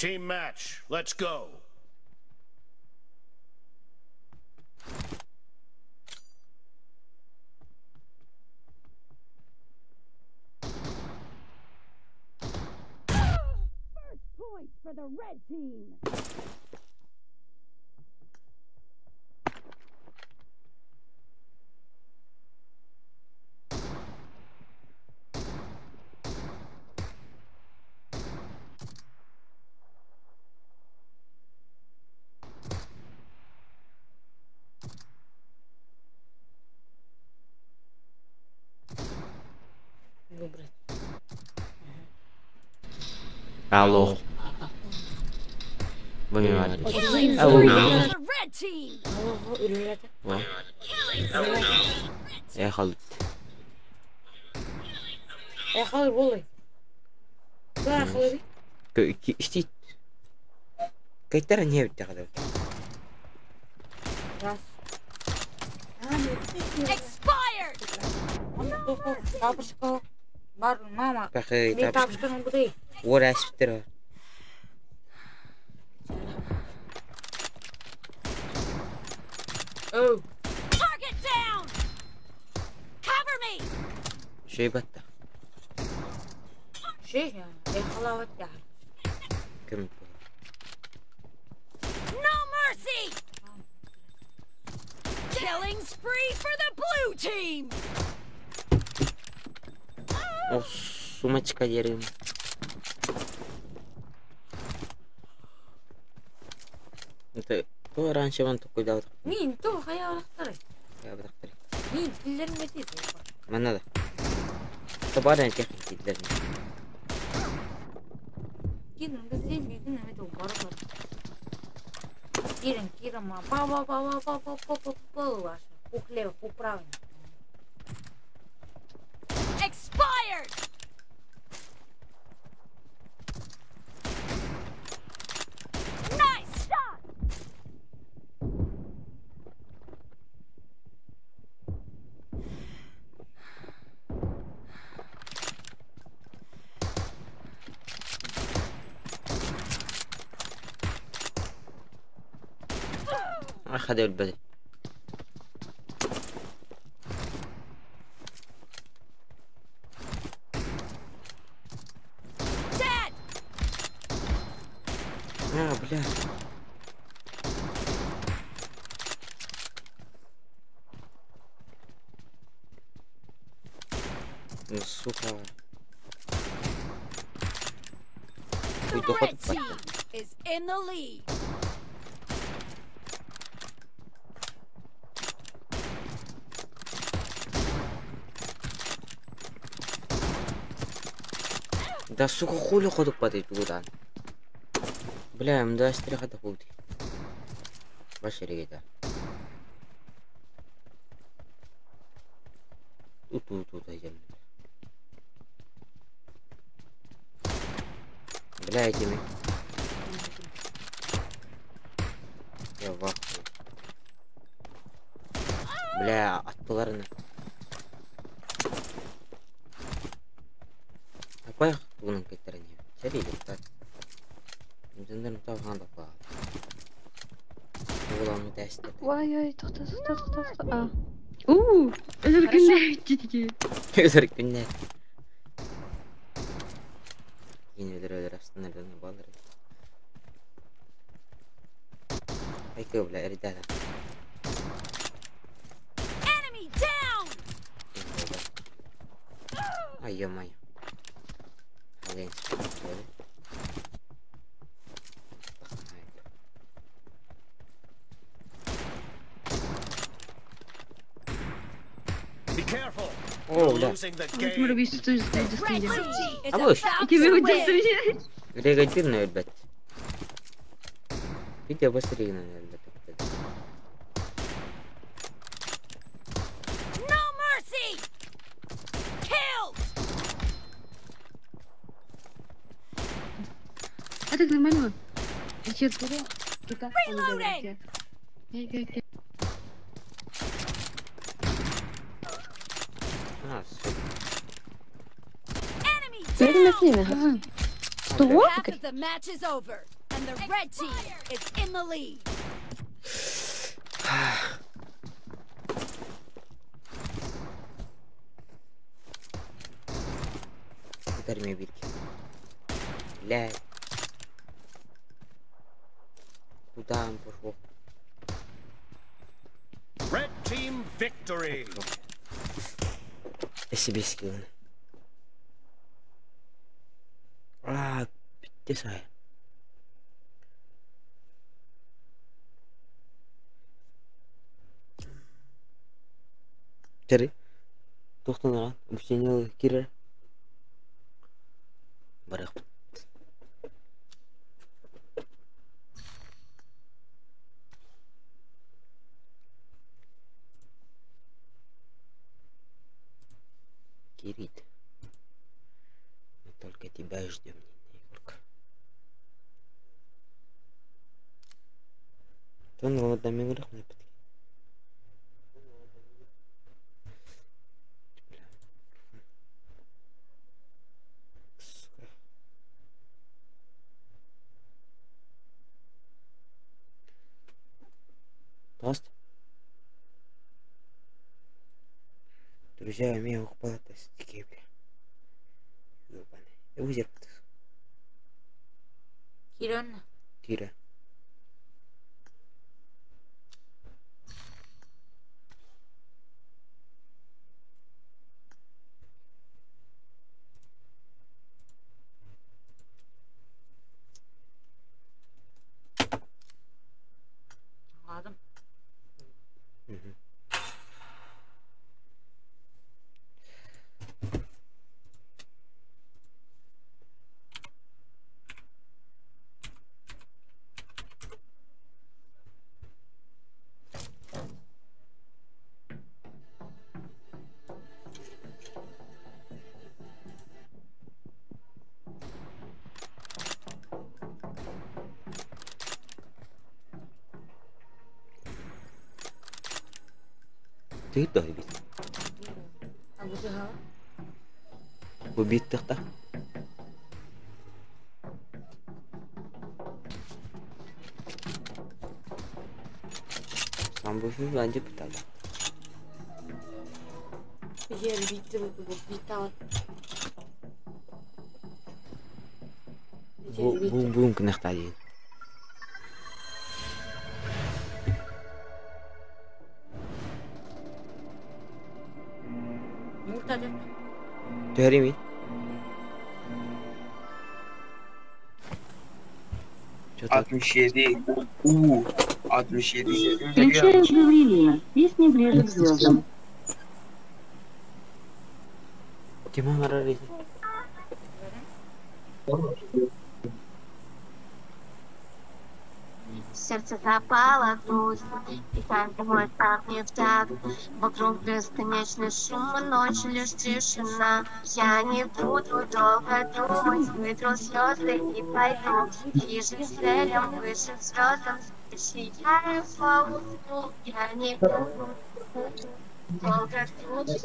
Team match, let's go. First point for the red team. Выбрать. Алло. Вымевали. Killing Алло. spree for the red team. Алло, үреледі. Во. Killing Ехал. Қалай болай? Қалай бей? Істейді. Кайттара не бітті қадау. Раз. expired. Тапышқа бар, мама. Бақы Мен тапшық. тапышқаның бұдай. Ор әсіптер бар. Оу. Target down. Cover me. Шей батта. Şey ya. Қалауат ya. Кім? No mercy. Killing spree for the blue team. О, сумочка дерім. Это то раньше вон такой дал. Мен то хаялақтары. Я бы так говорил. Мен тілдерін бәтейді. Мен надо. Это барин техники для них. Кирін бізден бейдің әмет ол бары бар. Кирін, ма. Па. Хук лево, хук правильно. Expired. Nice shot. أخذ البدل. Dead. بلا. السوكا. The red team is in the lead. Да сука хули ходок падает туда. Бля, да стряха да худи. Ваши регита. Тут идем. Бля, этими. Я в ахуе. Бля, отпыларны. Apa gunung keteranya? Jadi dekat. Мындан тавган да ба. Уламы тесте. Ой, тоқта. А. Özür dilerim. Özür günler. Yine ödür aslında nereden bağlar. Ay kabla eridala. Enemy down. Ay yamay. Hadi. Be careful. Oh, You're да. losing the Ой, game. bir sürü The red team is Абуш. about İki bir to ucu win. sürüyor. Регативно, ребят. Видите, быстрее, наверное. No mercy. Killed. А так нормально? Сейчас буду. Kita Reloading. Gel. А, супер. Enemy Gördün mü down. değil mi? Что? Half of the match is over, and the red team is in the lead. Термия битки. Блядь. Куда он пошел? Red team victory. Я себе скину. Пиздец. Терри. Тоқтаңдар. Обучение кире. Барах. Кирит. Мы только тебя ждем, Егорка. То ну одна игра на пятки. Тост. Друзья, меня ухватывают стики, бля. Ёбаный. Я вызер. Кирон. Кира. Ладно. Ты dah bit. Aku dah. Bit tak. Sambo şu bence biter. Bir yer bitti bu bitti. Bu mümkün ihtiyacın. Yumurta dök. Terri mi? Что-то 67. 67. Включаю объявление. Песни ближе к звездам. Кема марарит. Сердце запало в грусть, и каждый мой шаг не в такт. Вокруг бесконечный шум, а ночью лишь тишина. Я не буду долго думать, вытру слезы и пойду ближе к целям, выше к звездам. Сияю по усну, я не буду долго думать,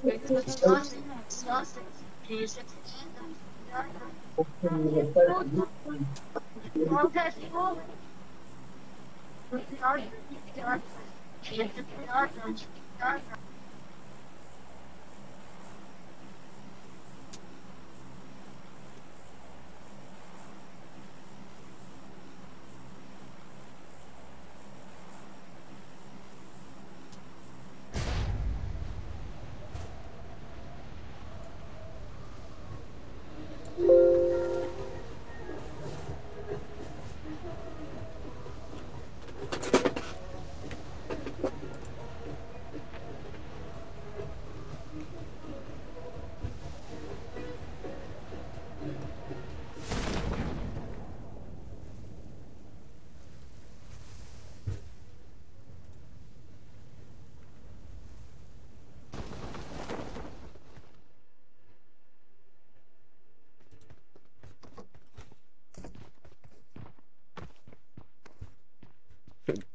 вытру слезы, ближе к целям. Я не буду долго думать.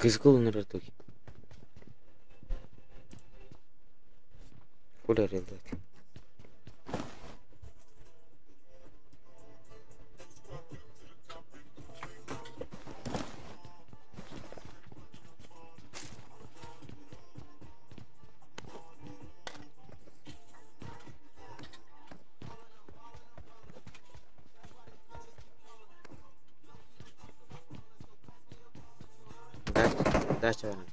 किसको उन्हें रहता है? कुछ रहता है? Удачи вам.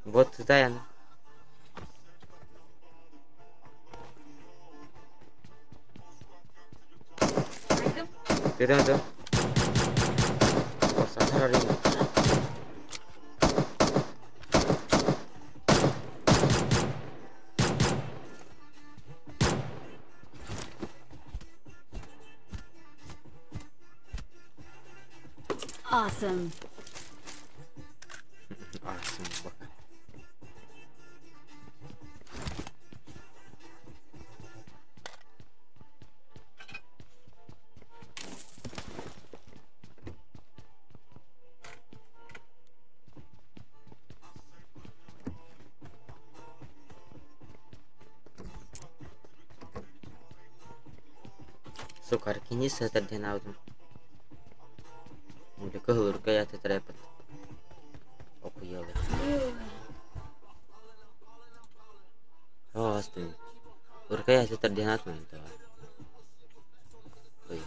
Вот туда я. Ты. Посмотри. Awesome. Бака. Suka kini saya terdengar tu. Mula kehur kaya terdapat. Apa ya? Oh, astu. Urkaya terdengar tu. Oi.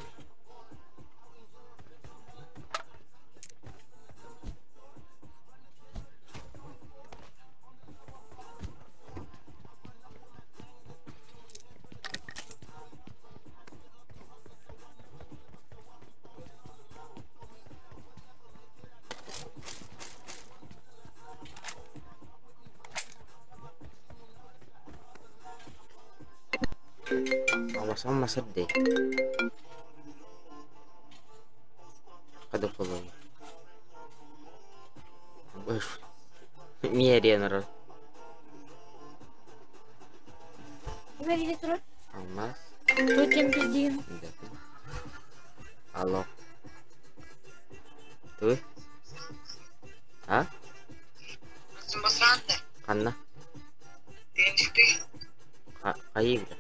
Sama sedih. Kadang kalau ni dia nara. Gimana terus? Amas. Tuh yang kecil. Halo. Tuh. Hah? Karena. Kayak gitu.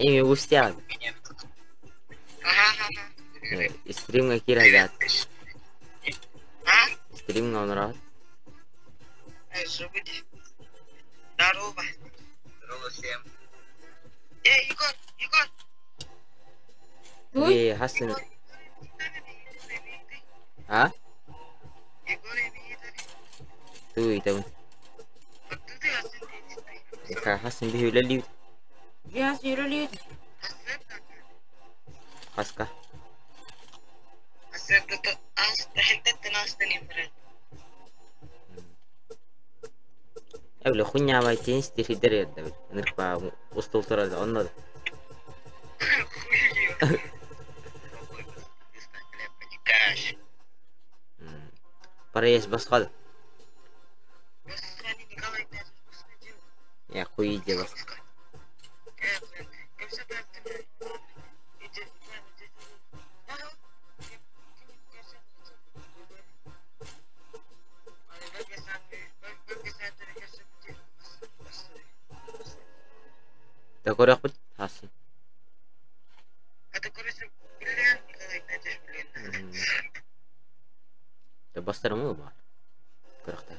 Ini Gustian. Stream nggak kira lihat. Stream nggak ngerat. Iya Hasan. Hah? Tuh itu. Kak Hasan dia udah lihat. Ya, sudah lihat. Haska. Evle kunya var tens tişidir yerde bir. Nırpa ustalara da onlar. Parayes basqal. Ya kuyucu bas. Takor aku hasil. Terbesar mu bah? Kerja.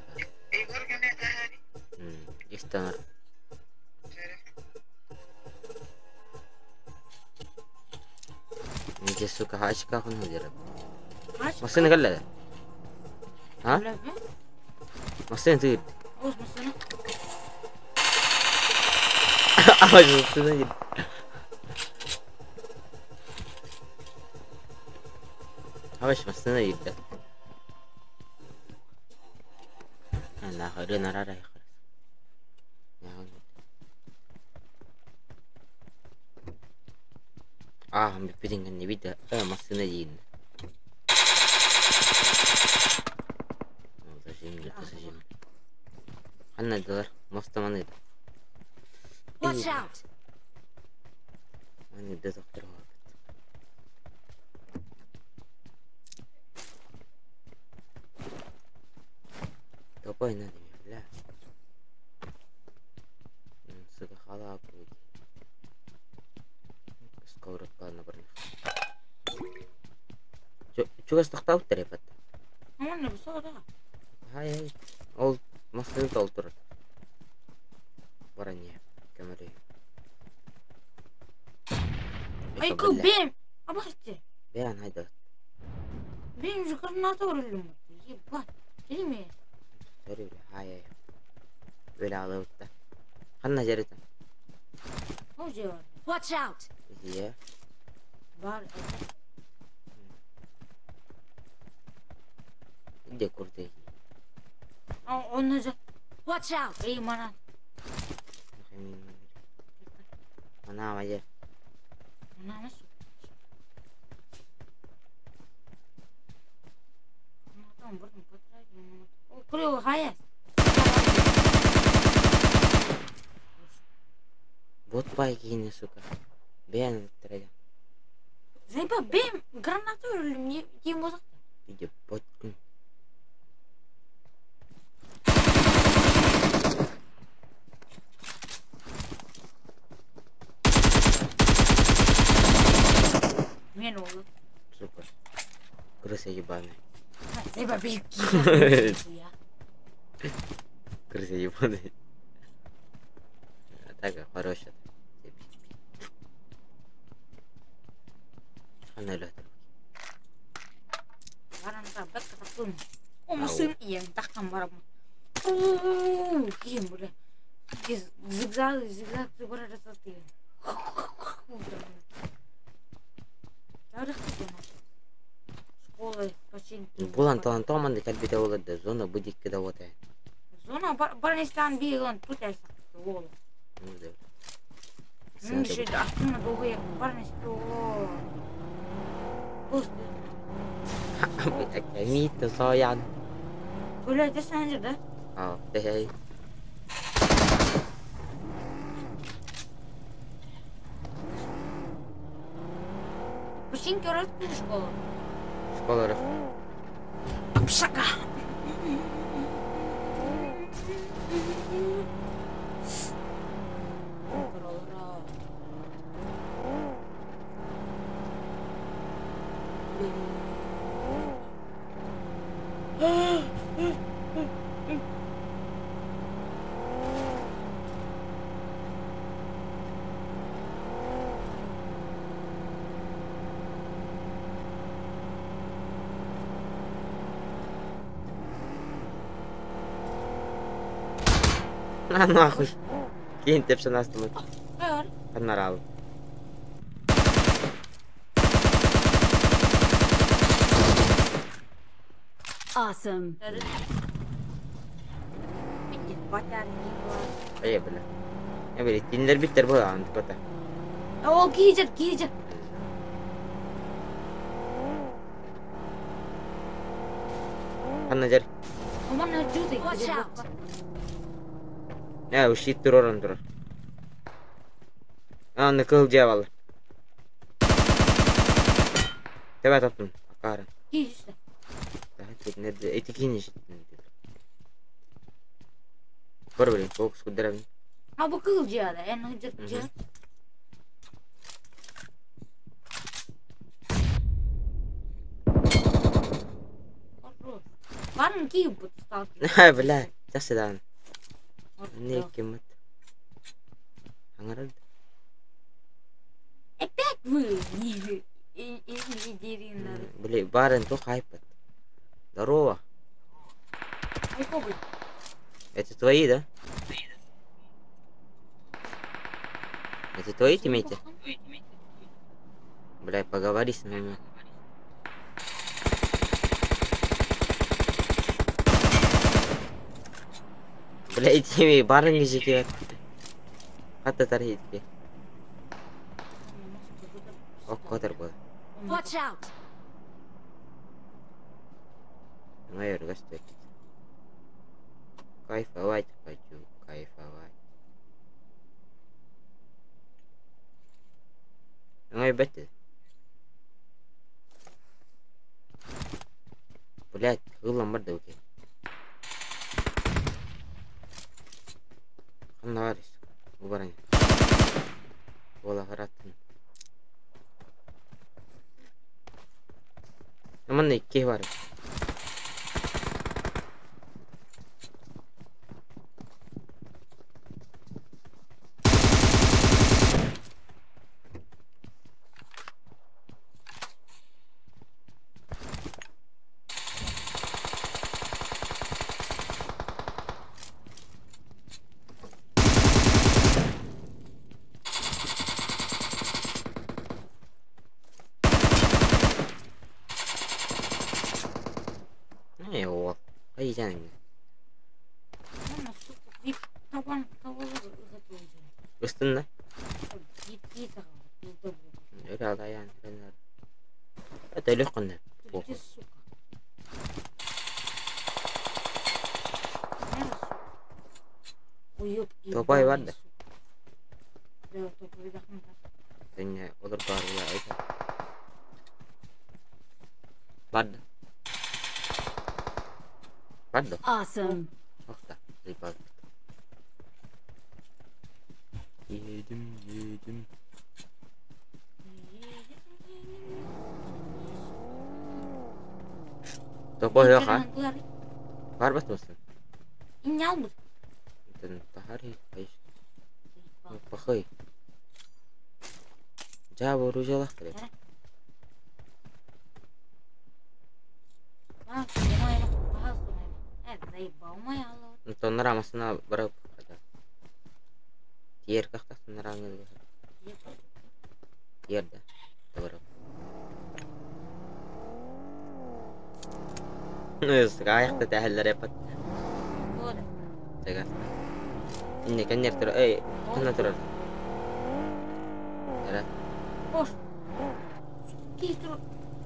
Istimewa. Ini suka hasil kau ni jarak. Masih nak lada? Hah? Masih tu. Oh, masih. Awas tu ni. Awas masih ni ida. Alah, ada narada ya. Ambil piringan ni bida. Masih ni jin. Tajim. Ana dar, masta mana itu? Watch out. Mana itu dokter? Apa ini? Lah. Sudah kalah aku. Skor kan berni. Juga tak tahu terlepas. Mana besar dah? Hai. All masih tahu terus. Баране. Камеры. Айку, бем! Обожди! Бен, хайда. Бем же гранату ұрылым. Ебать, келеме. Сори, хай. Böyle alıp da. Kanna jarıta. О, же бар. Watch out! Iya. Бар. De kurdu. Оны же. Watch out! Ей, мана. Ana aja. Мана емес. Мана бұрын потратил. О, күреу хаяс. Bot pay kini suka. Ben teraja. Зайба, бем! Гранату ұрылым. Ем болсақ. Ide bot kun. Мен олы. Супер. Крыса ебаная. Зайба, бем. Крыса ебаная. Атака хорошая. Она лётает. Баранта бәк қатын. Омысын ең тақтан барам. Ооо, кем бля. Зигзаг бара жасады. Тарихты кем. Школа, починки. Булан талантоман да кәлбете олады. Зона будик кеда ота. Зона барнестан бейгон tutaysa. Ол. Ну да. Мен же астына долго барнесто. Просто. Так, мит соян. Бля, это сәнжі да? А, да. Починки ұрады школа. Школа. Шака. На нахуй. Кинь ты нас там. Ар. Однорал. Awesome! Батар. Ай, бля. Я бля, тиндер биттер bu antik ota. О, гейджет. Kanna jar. Оман жуды. Watch out! Ya uşit dur oran dur. Anne kılcaya valla. Tebe taptım. Akarın. Гейджет. Daha ne de etikin işit. Kor böyle fokus kuduram. А bu kılcaya da. En hıcıtcı. Барн киіп бұтыстал. Бля, жасыдан. Ne kemmet. Hangarad. Опять вы. Инженерина. Бля, барен то хайпат. Здорово. Попробуй. Это твои, да? Это твои тиммейты? Бля, поговори с ними. Бля, эти барыни жеке. Хатта тархитке. Ок, котер был. Watch out! Наверное, гостек. Кайфовать хочу, кайфовать. Ну, бетти. Блять, хылам бар да өке. Қандай бар ес? Убаран. Ола қараттын. Амандай ке бар. жаның. Ана, сука, бип табан табылы ызатылы. Ыстын да? Бип тағалы, bizde bu. Öyle aldı yani. Это легко не. Ты, сука. Uyup Topay var da. Evet, topayı bakın. Sen olur bari ya. Vardı. Vardı. Awesome. Bak da. Bak. Yedim. Topay yok ha. Var batmasın. İnne almış. Sen tahari hayır. Bakay. Jabo rujalah kare. Bak, umaya bahas umaya. Evet, zaybba umaya Allah. Itu naramasına bırak. Diğer kakta nerangnya juga. Diğer de. Bırak. Kayak tetehler yapat. Doğru. Jaga. Ini kan nyer terus, kena terus. Ada. Boş. Kistro.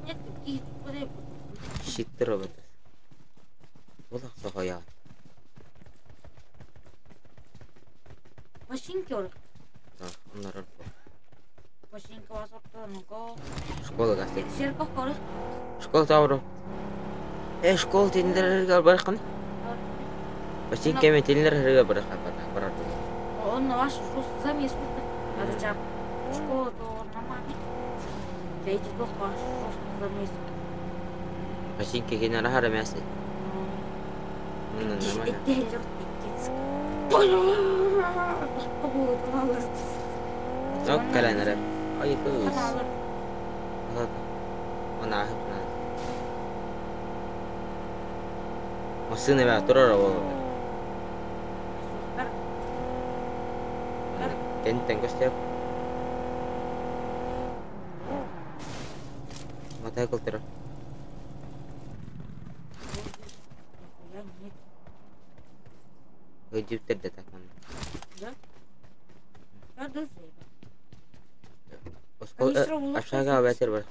Net kistro böyle. Shit robot. Olah sohoya. Машинки ор. Onlar orada. Машинка вас оттонго. Школа гасты. Серков кор. Школа тавро. Школа тендерге барқан. Почти кеме тендерге барқан. Барады. Он ваш жус замес. Надо чап. Школа то нормально. Эти то ваш жус замес. Почти кене рахара мясы. Нормально. Этелер тикец. Yok kalanlara. Ay kız. Ona hepna. Masını ve durar oğlum. Tenteng kostep. Mata kultur. Wajib terdetakkan. Ada Osko aşağı beter var.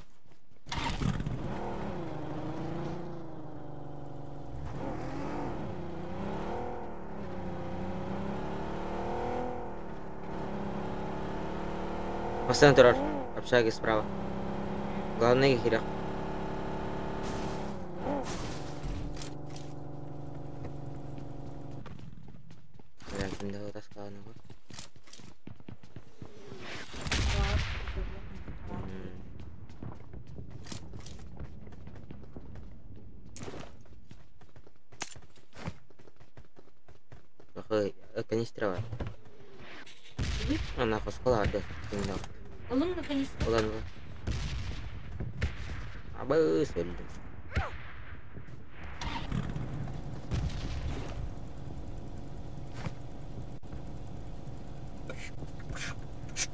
Masang terus. Aşağı sправа. Главное хирак. Я pindah atas kanan. Канистра. Она по школе ada pindah. Ulun nakais. Ulan ba? Abis ulit.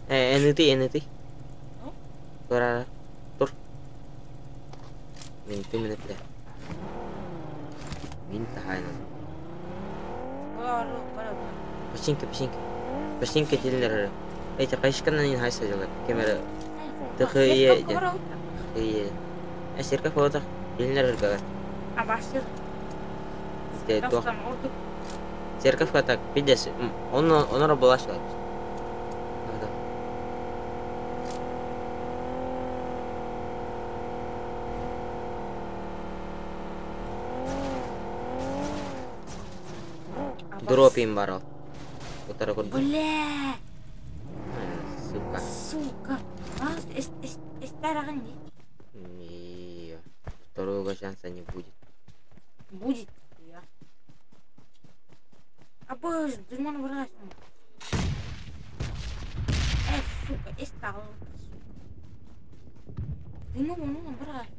NT. Tur. Minta menit dah. Minta hayal. Починка дилер. Эти кайшканы не хайса жолы. Камера. Тхие. Тхие. Серков фото. Дилер гагат. Абашир. Те то. Церковь так 50. Он работал. Да. Дропим барал. Утара код. Бля. Сука. А, стараган не. Не. Второго шанса не будет. Будет. Я. Абаш, дымон вырастет. Сука, стал. Дымон вырастет.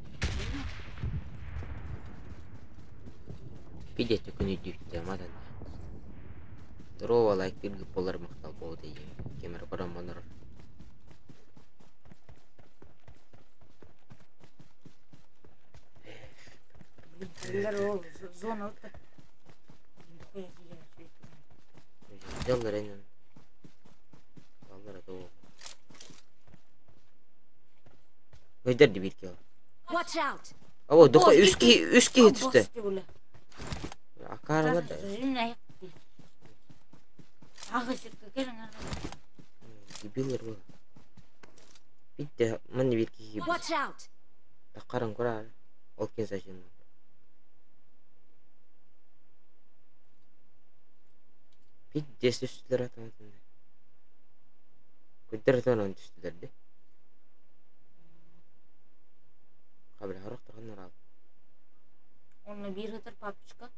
Пидет только не дюйте, мадан. Здорово, лайк, пирги, полар, махтал, повода, камера, пора, монор. Здорово, зона. Yollar enen. Yollar ata o. Öderdi bir ki. Watch out! Abo doka üski düştü. Akar var da. Gibiler bu. Bitti. Mani bir ki gibi. Watch out! Takarın kurar. Olken saçın. Bitti üstüler atamadın. Kudur tonan düştüler de. Kabul harap takanlar abi. Onu bir hıtır papçıka.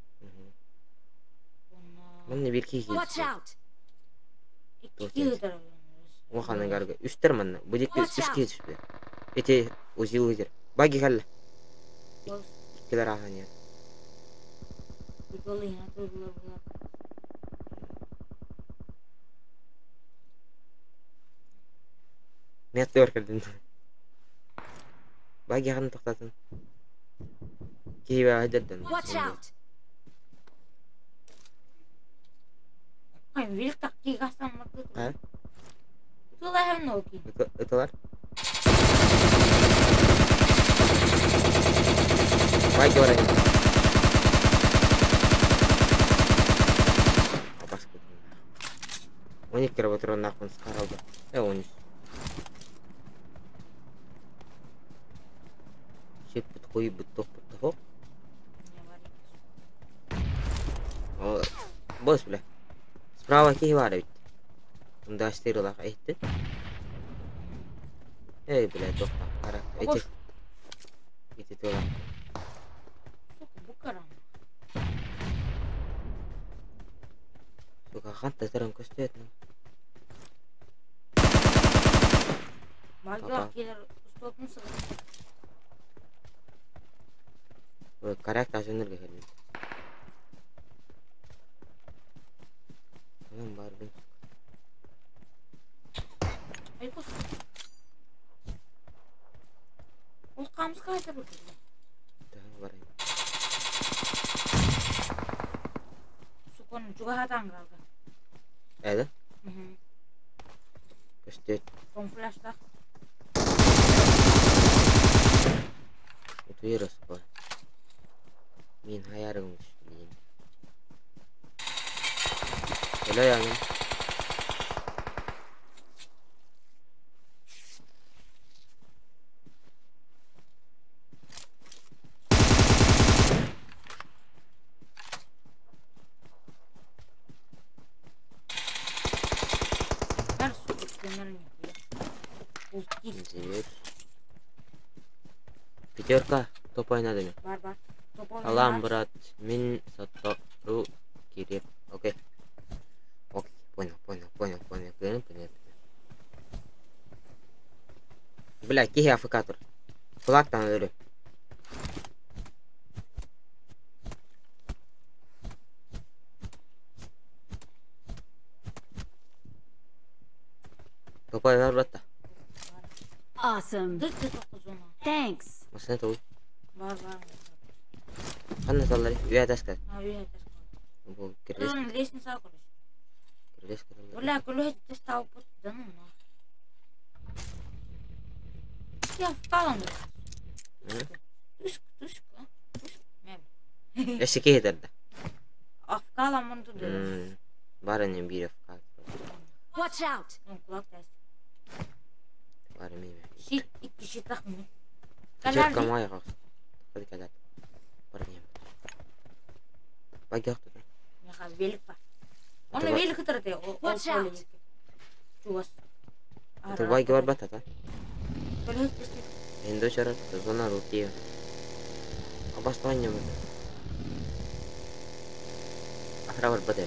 Mani bir ki gibi. Watch out! İki hıtır. Вахана гарга. Үстерман. Будет үске düştü. Эти узилы. Баги халла. Келер ахания. Yıkalı yine durdular bunlar. Мет көркөрдүн. Баги ханы токтатын. Кейбе айдырдын. Watch out! Ay bir taktiği kastanmak. Ha? Tuğla hem ne okuyun? Ытылар. Баги орай. Абас кетин. 12 работорон нахын каралды. 13. Чек бут коюп бут ток бут ток. О, бос бля. Справа кей бар бит. Мында стерилак айтты. Эй, бля, токта. Кара. Эти. Эти тола. Bu karan. Сука, ханта таран көстөт. Baglar gelir ustokun sıkı. Ой, карак тажынырга келди. Анан бардым. Ay kus. O kamız kaydı bu. Daha барайын. Sukun juga hatan kaldı. Эди? Hı. Көстөт. Son flashta. Утуйрас ба. Мен хаярым düştü. Öyle yani. Ver su kenarını yapıyor. Ulti Зевер. Пятерка. Топ ойнады мен. var. Top oynuyor. Салам, брат. Мен саттору керек. Окей. Окей. Понял. Бля, кихи афикатор. Кулактан өлі. Топай бар братта. Awesome! Dık 9 ona. Thanks! Масына той. Var. Қанна таллары. Үйә таска. Ha üye taş. Бұл кірлес. Onun leşini sağ konuş. Кірлес каталар. Валя, кулу hiç de stał pod daną. Ja wpalam. Tusk. Эші кейтерді. Afkalam onu tutuyor. Барынен бері афикатор. Watch out! Kulak test. Бары меме. Şit iki kişi takmıyor. Пятерка мая қалсын. Қады кәдәт. Барынен. Баги ақты. Ya velik var. Onu Tamam. velik kıtırdı. O Watch öyle out. Çuvas. Это баги бар батата. Böyle hızlı. Ендо чарат. Зона рутия. Абастуанне бар. Ахра бар бады.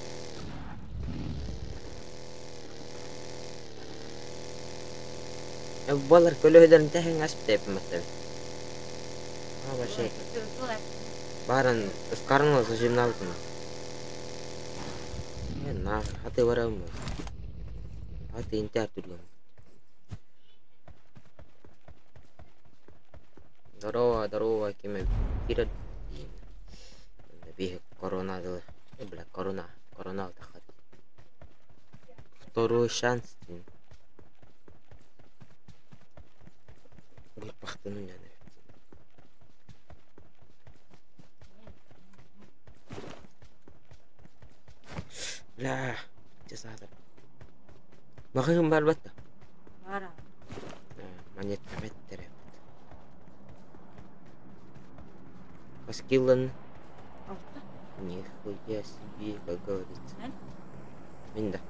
Балар көлөйдөрүн тахин асып деп мактап. Аба şey. Барын ıskaranla zajimna altına. Na, hati varam. Hati intihar turgan. Здорово, кеме кирет. Бих корона дыл. Бля, корона тахат. Второй шанс. Бақытының яны. Ля, жасадыр. Мағығым бар бәтті? Бара. Монет мәттер әбіт. Скиллын. Алты. Нихуя себе, как говорится. Мен да.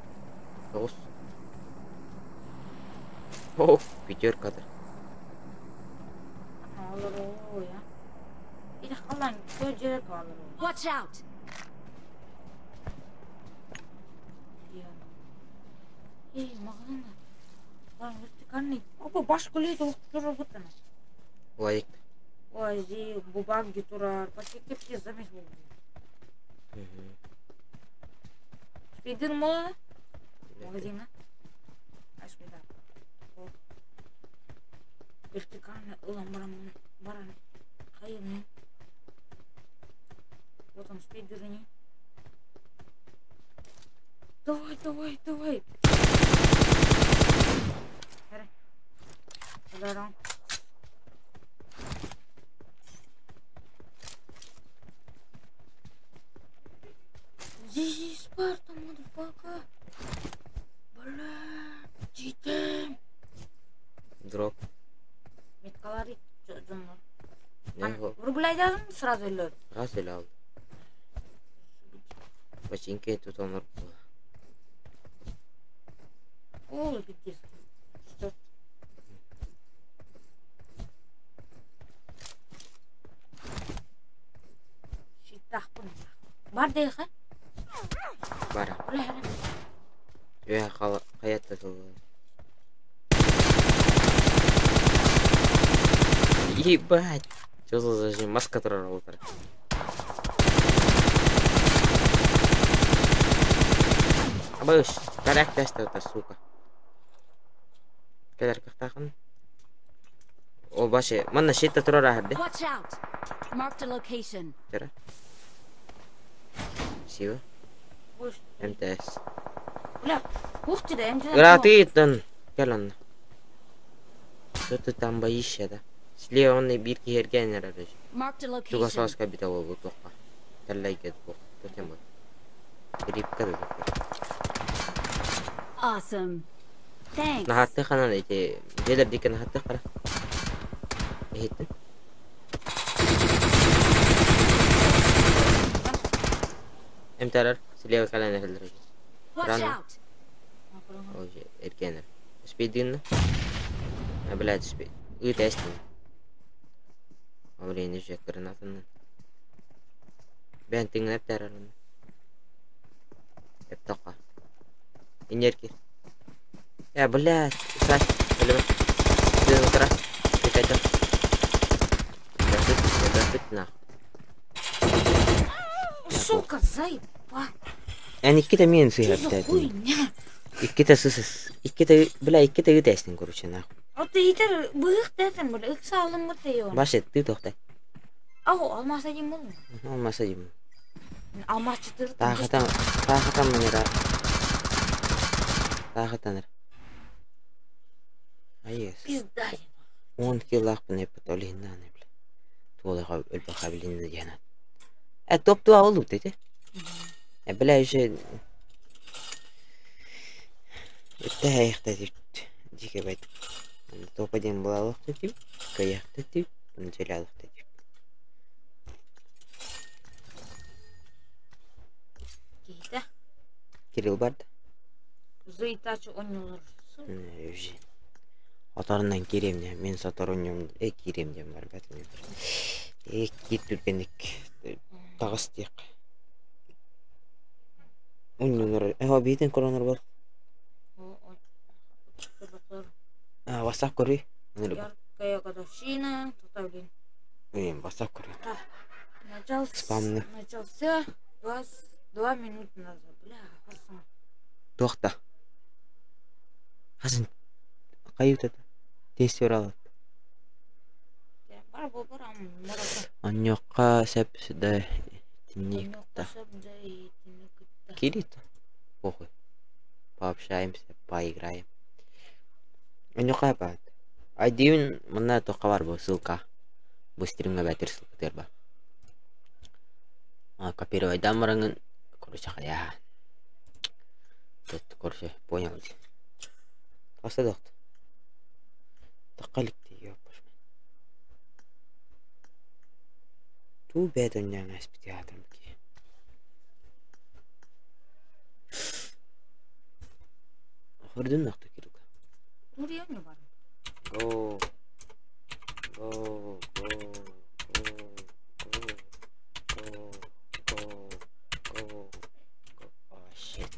9. О, пятерка-то. Алыр о ya. İyi kalan gözleri kalır. Watch out! Ey mağazında. Lan vertikalni. Opa baş kuleye de durur butana. Лайк. Ой, зи бубаги турар. Почти кепки замес булду. Спидер мо? Магазина. Аш беда. Вертикально улам баран. Кайын. Вот он спидерни. Давай. Хере. Ударом. Здесь Спарта, motherfucker. Бля, читаем. Дроп. Меткалари жонор. Не го. Врубляйдам сразу өлөр. Раз эле алды. Бачинке тут онор. Ой, где? Что? Шитах пун. Бар дейха? Бара. Бля. Я хаятта тулды. Ебать. Что за зажим? Маска турар ултыр. Абыш, карак тесті өті, сука. Кедер кықтақын. О, башы, мұнна шетті тұрар ахырды. Watch out! Marked a location. Жара. Сива. Ой, МТС. бля. Ух ты, да, МТС. Гратыйтын. Кел онна. Что-то там боишься, да? Слева онны бір кейерген әрі. Marked a Суга location. соғыз кабита ол бұл тоққа. Тәлләй кеді бұл. Төтем бұл. Рипка да бұл. Awesome. Thanks. Нахатты қанан әйте. Желер декен нахатты қара. Әйттін. МТР. Слева калан әхілдір. Watch Рано. out! Ой, эркенер. Спидин. Блядь, спид. Үтәстин. Блин, уже гранатаны. Бен тиңнәп тәрәләр. Эп тоқа. Инерки. Блядь, саш, элеме. Ден утра. Тикайда. Дафит на. Сука, заеба. Әникке мен Что за сыйып хуйня? Иккете сысыз. Иккете, бля, иккете үтәстин короче нахуй. А ты итер быйык десен бля, ик салым мыты yon. Башет, ты тоқтай. Ау, алмаса дейм болу. Алмаса дейм. Алмас чытыр. Тахатан менера. Тахатаныр. Айес. Пизда. 10 килах пне потолинна не бля. Толыга өлбө кабилинде жанат. Топту алып дейти. Бля уже это яхта дип. Дике байт. Топаден булалык дип. Каякта дип. Нжелалык дип. Кейта. Кирилл барды. Зыйтачы ойнулар. Уже. Атарынан керемне. Мен сатар ойнам. Керемне бар бәтмен. Киртүргенек. Тагыс тек. Ойнулар. Бейтен коронар бар. WhatsApp көрі. Яркая годовщина. Татавлин. WhatsApp көрі. Спамны. Начался 2 минуты назад. Бля, пацан. Тоқта. Хасын. Қайып тәді. Тестер алады. Бар бол бар марафон. Аньоққа сәпсіді. Тінекті. Керейті. Похуй. пообщаемся, поиграем. Ну капат. Айдин мына тоқа бар бұл ссылка. Бұл стримге бәтір ссылка терба. Копировайдан барыңын. Короче, қая. Короче, понял. Қасы доқты. Тақаликті еп. Ту бәдің жаңа әспеті атырым ке. Құрдың нақты керуға. Buraya ne var? Go. Go. Go. Oh shit.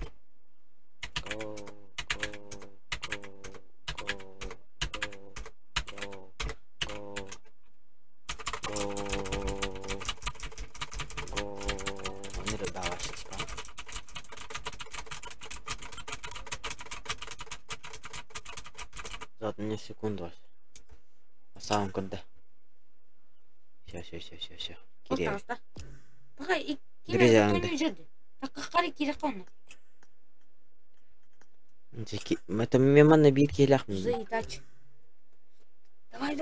Go. 오늘은 나와있을까? За одну секунду. Самым когда. Все. Кирилл. Давай, Друзья, так керек қаны. Это мимо набирки ляхнут. Заидач. Давай.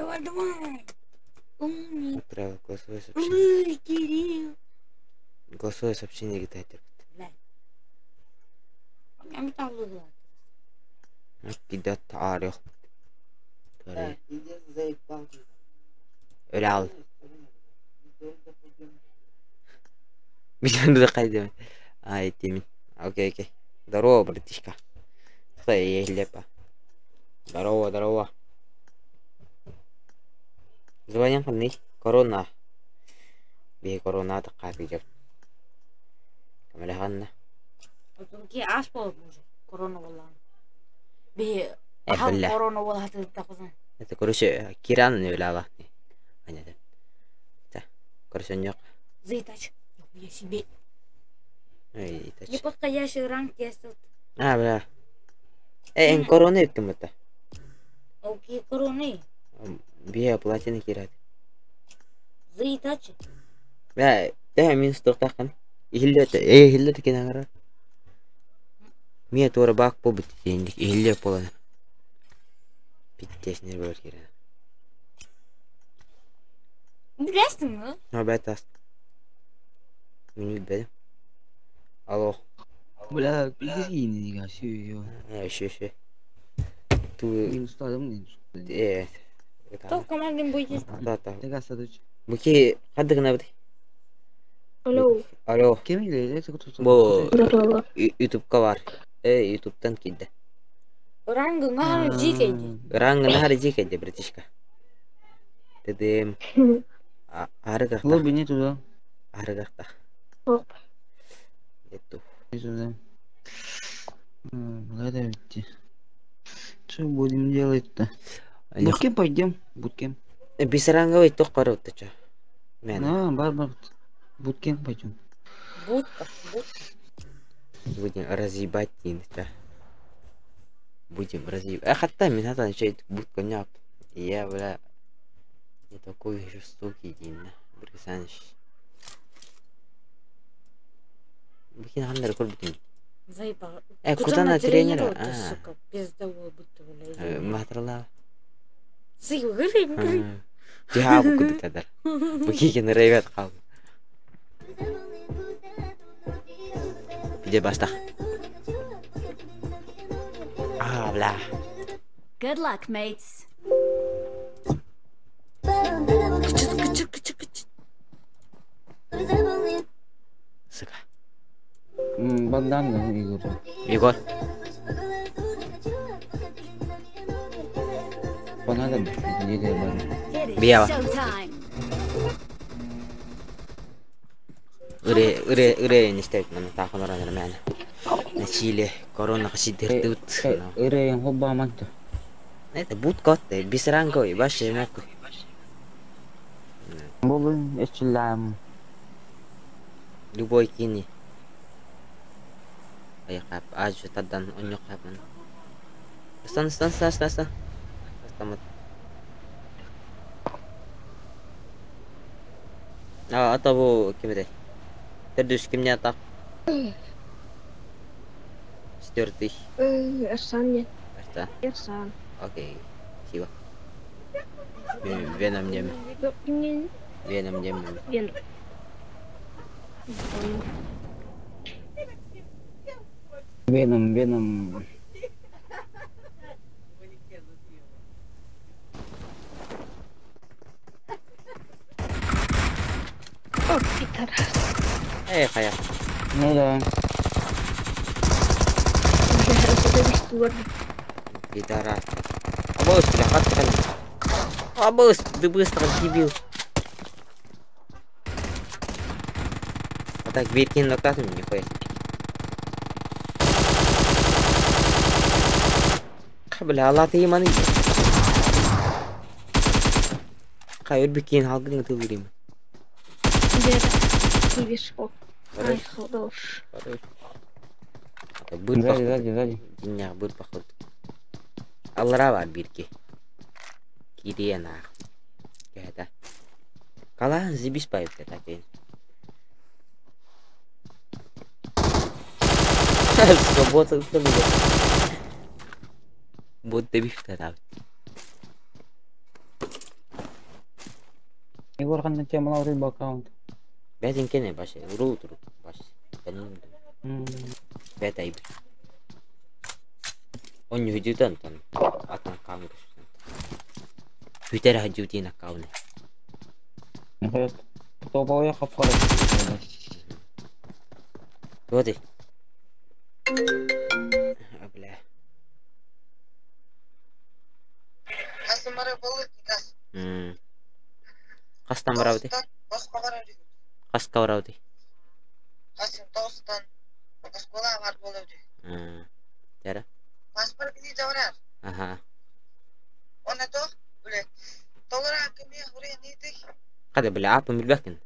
Умник. Отправил голосовое сообщение. Ой, Кирилл. Голосовое сообщение где-то. Я металлург. Пидет арил. Реал. Бежан да қайдем. Ай, темин. Окей. Здорово, братишка. Стой, ехлепа. Здорово. Звоним қандай? Корона. Бе корона таққаты жеп. Камалағанна. Ке аш болып уже. Корона болған. Бе Бля. корона болады тақызан. Это, короче, Киран өләға. Понятно. Так, короче, он жоқ. Заидач. Я себе. Ой, тач. Неподходящий ранг тестил. Бля. En korona еттім бұта. Окей, короны. Бе платины кират. Заидач. Бля, минус тоқтаққан. Хиллеті кен ағыра. Мен тура бақ бұл бұты дейіндік. Хиллет боланы. Биттесінер болар кереді. Білесің ме? Бәт аст. Мен білбедім. Алло. Бля, иди не гасю. Ше. Ту... Минус adam ne? Тоқ командың бойдес. Tek asadıç. Бұке қадығына бұды. Алло. Kim ile kutusu? Бұл ютубқа бар. Ютубтан келді. Рангы нағыр жекейді. Раңғы нағыры жекейді, братишка. Дедім. Ары қақта. Лобби не туда. Ары қақта. Етту. Не туда. Ладно, идти. Что будем делать-то? Буткем пойдем. Буткем. Бисараңға өй тоқ қары өтті ча. Бар. Буткем пойдем. Будка. Будем разъебать дейін ча. Будем разъебать. Хатта мен хатан еще будка не ап. Я, бля, не такой жестокий дейін. Бір кісаныш. Бұкен қандар көр бүтін. Заебал. Кутана тренера. Сука, пиздовой будто, бля. Матырла. Грым. Тиха бұкуды кадар. Бұкеген райвет қалды. Биде бастақ. Бля. Good luck, mates. Кычыт. Сыка. Богдан да, Егор. Понадо еде бар. It is Биява. showtime. Үре не істейді мұны тақын ұраныр мәні. Чили корона қашидерді үт. Ирен хобба аманты. Это будка отты, бисаранговый, баши мәкі. Болы эшчилляем. Любой кини. Аяқап, ажу таддан ұнық қапын. Стан. Стамат. Ата бұл кемеді. Түрдіш кемне атақ. Четвертый. Эрсан нет. Арта. Эрсан. Окей. Спасибо. Веном дем. Не, Веном дем. Веном. Понял. Веном. О, пидорас. Хая. Ну да. Пидорас. Абус, бля, хатка. Абус, ты быстро, дебил. А так, Биркин нокатом, нихуя. Бля, Allah ты иманы. Хайр Биркин халкын тылырым. Где-то. Видишь, о. Ай, хорош. Быт Сзади. Дня, быт походу. Аллара бар Бирки. Кирена. Кайда. Кала зибис пайп такой. Свобода устали. Вот ты бишь тогда. Егор қандай темалар рыб аккаунт. Бәтін кене башы, ұру башы. Бәт айбы. Он не видит там атан камеру. Твиттер хаджутин аккаунт. Нихуя. Топовая қапқара. Вот и. Бля. Асымары болыт кас. Қастан барауды. Басқа барауды. Қасқа барауды. Қасым тоғыстан. Басқола бар болуды. Тәрі. Паспорт гidi жаврар. Аха. Оны тоқ, біле. Толыра кеме хуре нейді. Қады бля, апым білбәкін.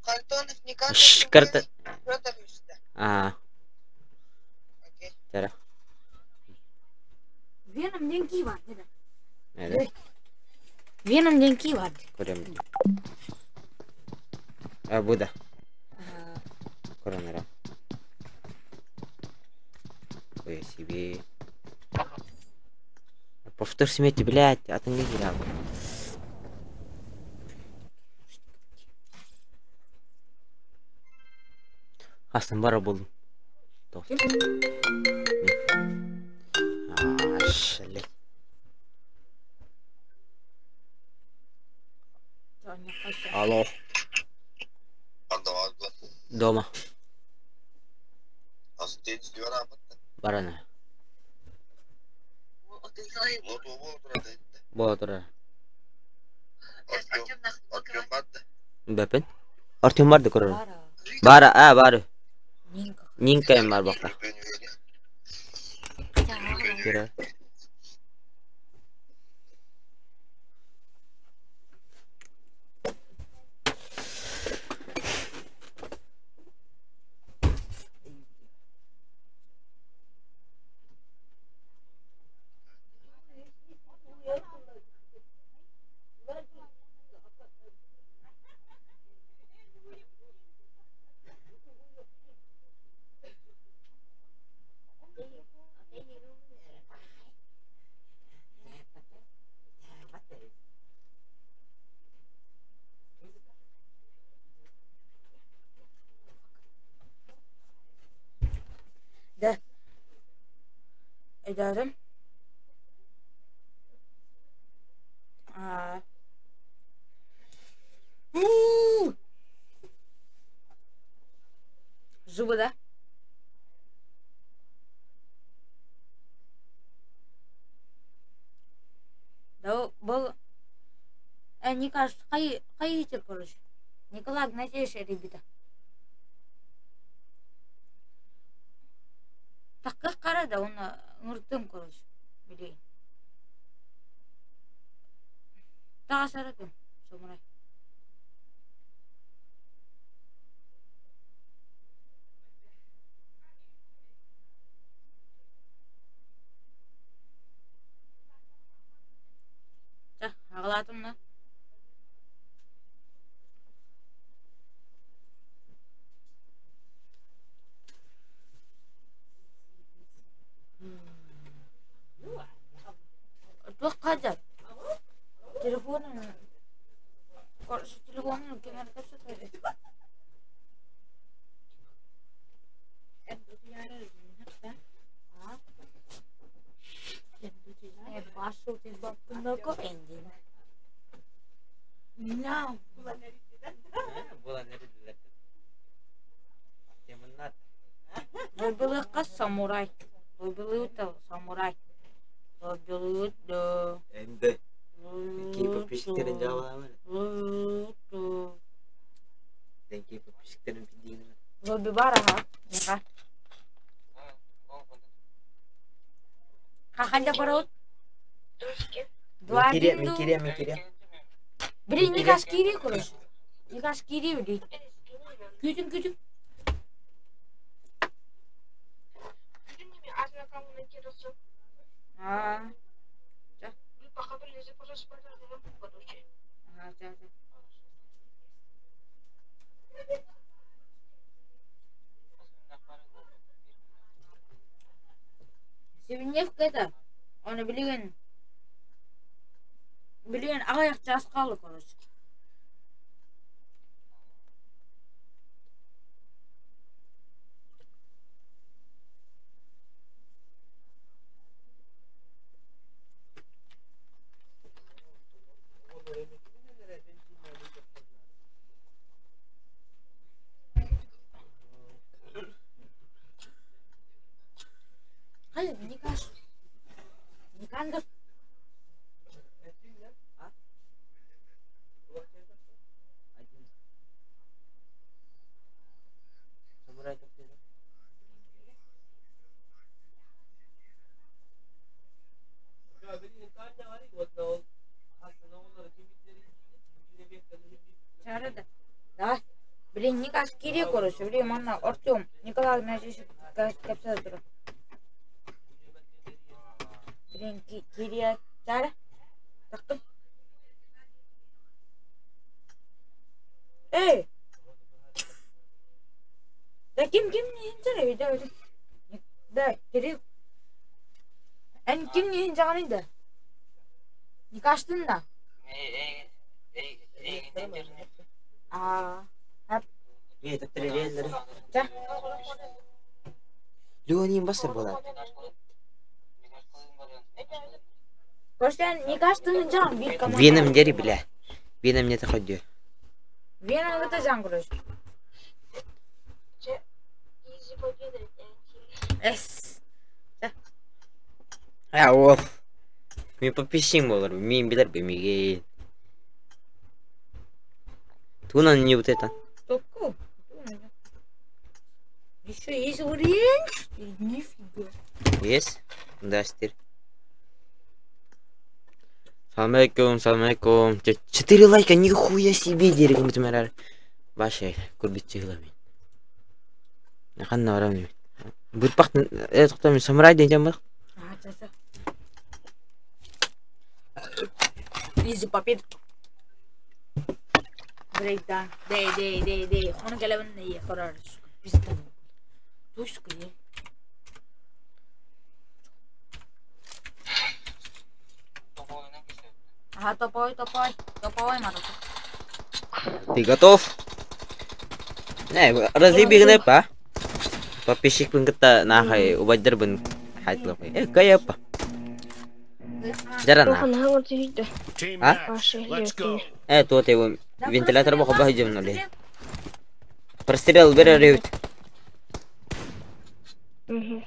Қалтонов никак. Карта. Прота бүйісті. Окей. Тәрі. Веном деньги var dedi. Әді. Веном деньги var. Көрем. Бұда. Коронара. Ой, себе. Повтор смерти, блядь, а ты не играл. Астан бара болдum. Шале. Алло. Дома. Барана. Болотура. Бепен? Артем барды көрөр. Бара, бары. Нинка эм бар бакта. Кира. De. Ederim. Зубы, да был... Мне кажется, хаитер, короче. Николай Гнатьевич, ребята. Такка қара да оны ұрттым, короче. Білейін. Таға саратым, сомырай. Ағылатым да. Noko engine. No. Dobelukka samurai. Dobelukka samurai. Dobelukka. Ende. K-pop pişiklerin cevabı. Dan K-pop pişiklerin bildiğini. Dobi baraha. Ya. Kakanda parut. Mikirya. Beri nikas kiri kurus. Nikas kiri beri. Küçük. Küçük gibi ağzına kalmana kirası. Ha. Bir bakabilirse parası var dedim bu kadar şey. Ha, ja. Sevinçlik kadar. Onu biliyorsun. Biliyorsun ayak çaskalı kurus. Hayır, nikah. Çağırdı. Daha bilin nikah kiri korusu biliyorum anla ortuyorum. Nikah meclisi kapsada durur. Bilin kiriye çağır. Taktım. Da kim niye çağırıyor da kiri. En kim niye çağırıyor da? Nikahstın da. Iya, tapi dia. Cah. Lu nih basar bola. Başkan nikahstın can bir kamera. Venom geri bile. Venom ne takıyor? Venom kata can kuruş. Easy bakıyor. Es. Ya of. Mi papishing olur. Mi bilir be mi. Tunan niye butetan? Toku. Еще есть вариант? Нифига. Yes. Дастер. Assalamualaikum. 4 лайка, нихуя себе, дерек мутмерар. Башай, курбитчи главин. Нахан нарам. Бутпак, кто ми самурай деньжам бак? Часа. Изи папит. Breakdown. De. Onu geleven ne ye karar. Bizden. Tuş kıyı. Ага, топой, Марата. Ты готов? Разъеби па. Подписчик пun kita nahai ubajar bun height lo. Kayak apa? Jarang nah. Team Huh? match. Let's go. Tuh tewu ventilator mau kebah jam nolih. Прострел берет.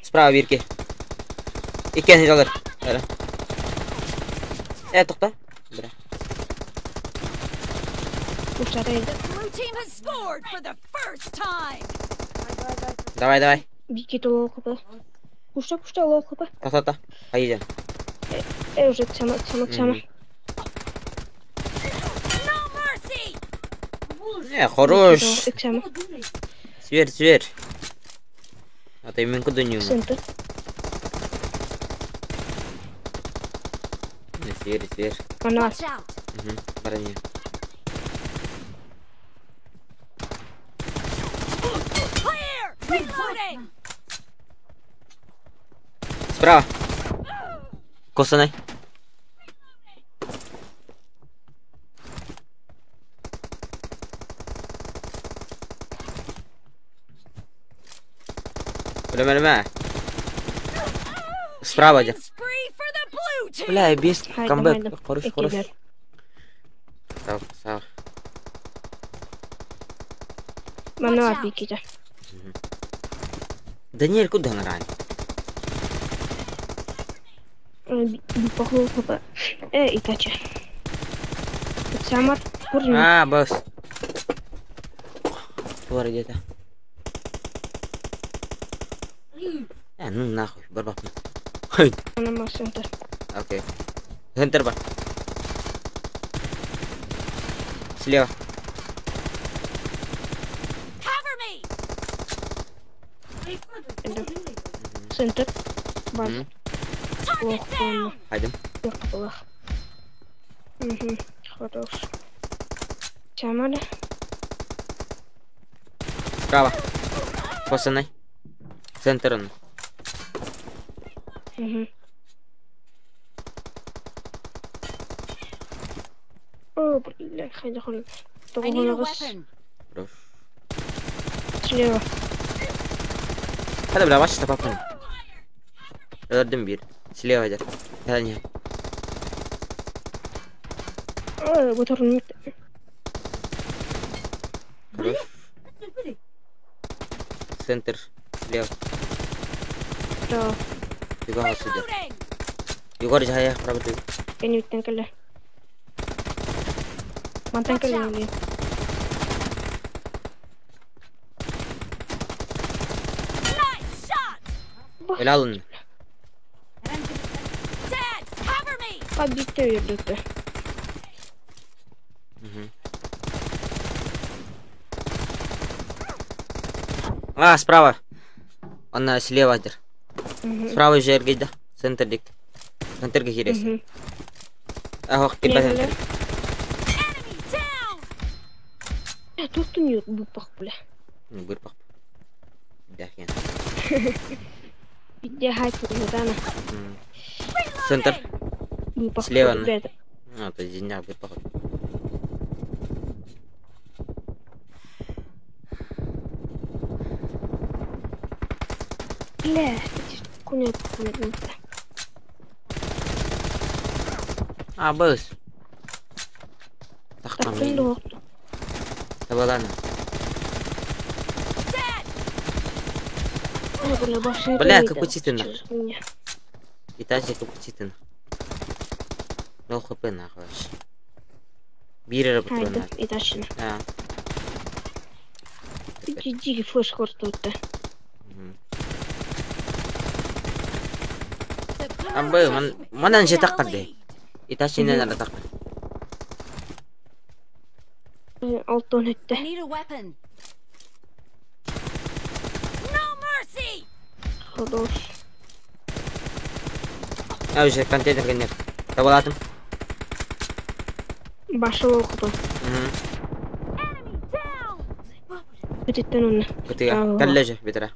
Справа вирки. Икен жалар. Тоқта. Бра. Blue team has scored for the first time. Давай. Бики лоу хп. Пушта лоу хп. Та. Haydi. Уже тема. No mercy. Хорош. Тема. Свер. А ты именно куда не умеешь? Центр. Свер. Она. Watch out. Броня. Clear. Reloading. Справа. Косаной. Справа. Spree for the blue Бля, без камбэк. Хорош. Экилер. Сау. Мана бикиде. Даниэль куда нарань? Похлоп хп. Итачи. Самар. Курни. Босс. Твор где-то. Ну нахуй, барбак. Она массентер. Окей. Центр бар. Слева. Cover me. Центр. Баз. Target down. Пойдем. Плохо. Хорош. Самар. Справа. Пацаны. Центр он. О, блядь, хайда хол. I need a weapon. Хорош. Слева. Hadi bile başla papın. Öldüm bir. Silahı var. Yani. Bu torun. Хорош. Центр. Слева. Да. Бегом отсюда. Reloading. Егор, я правда. Я не уттенкеле. Мантенкеле. Nice shot. Helal olsun. Dad, cover me. Подбитый ёбнутый. Справа. Он слева один. Справа же эргейда. Центр дик. Центр гирес. Ох, ты базар. Enemy down. Тут у неё бупах, бля. Бырпак. Дахин. Где хайп недана. Центр. Бупах. Слева. Ребята. То есть не бырпак. Бля, кунет. Босс. Так Тахтын. Табалана. Бля, какой чистый. Итачи капучитин. Ну хп нахуй. Бирера патрона. Итачи. Да. Иди флеш хортута. Mana nje takkar de. Itachi ne nada takkar. Алтон etdi. I need a weapon. No mercy. Хорош. Ya уже контейнер нет. Табалатым. Başı okudu. Enemy down. Bitinden onu. Kutiga. Kallaja bitara.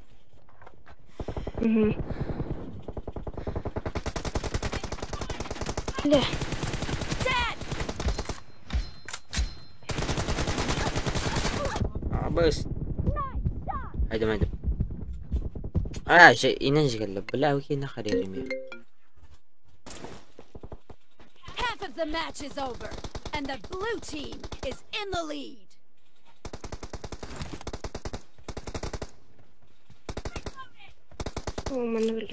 Bля. Dad. Bos. Haydi. Şey inanç geldi. Bela ki ne kadar yerim. Half of the match is over, and the blue team is in the lead. O menn ölür.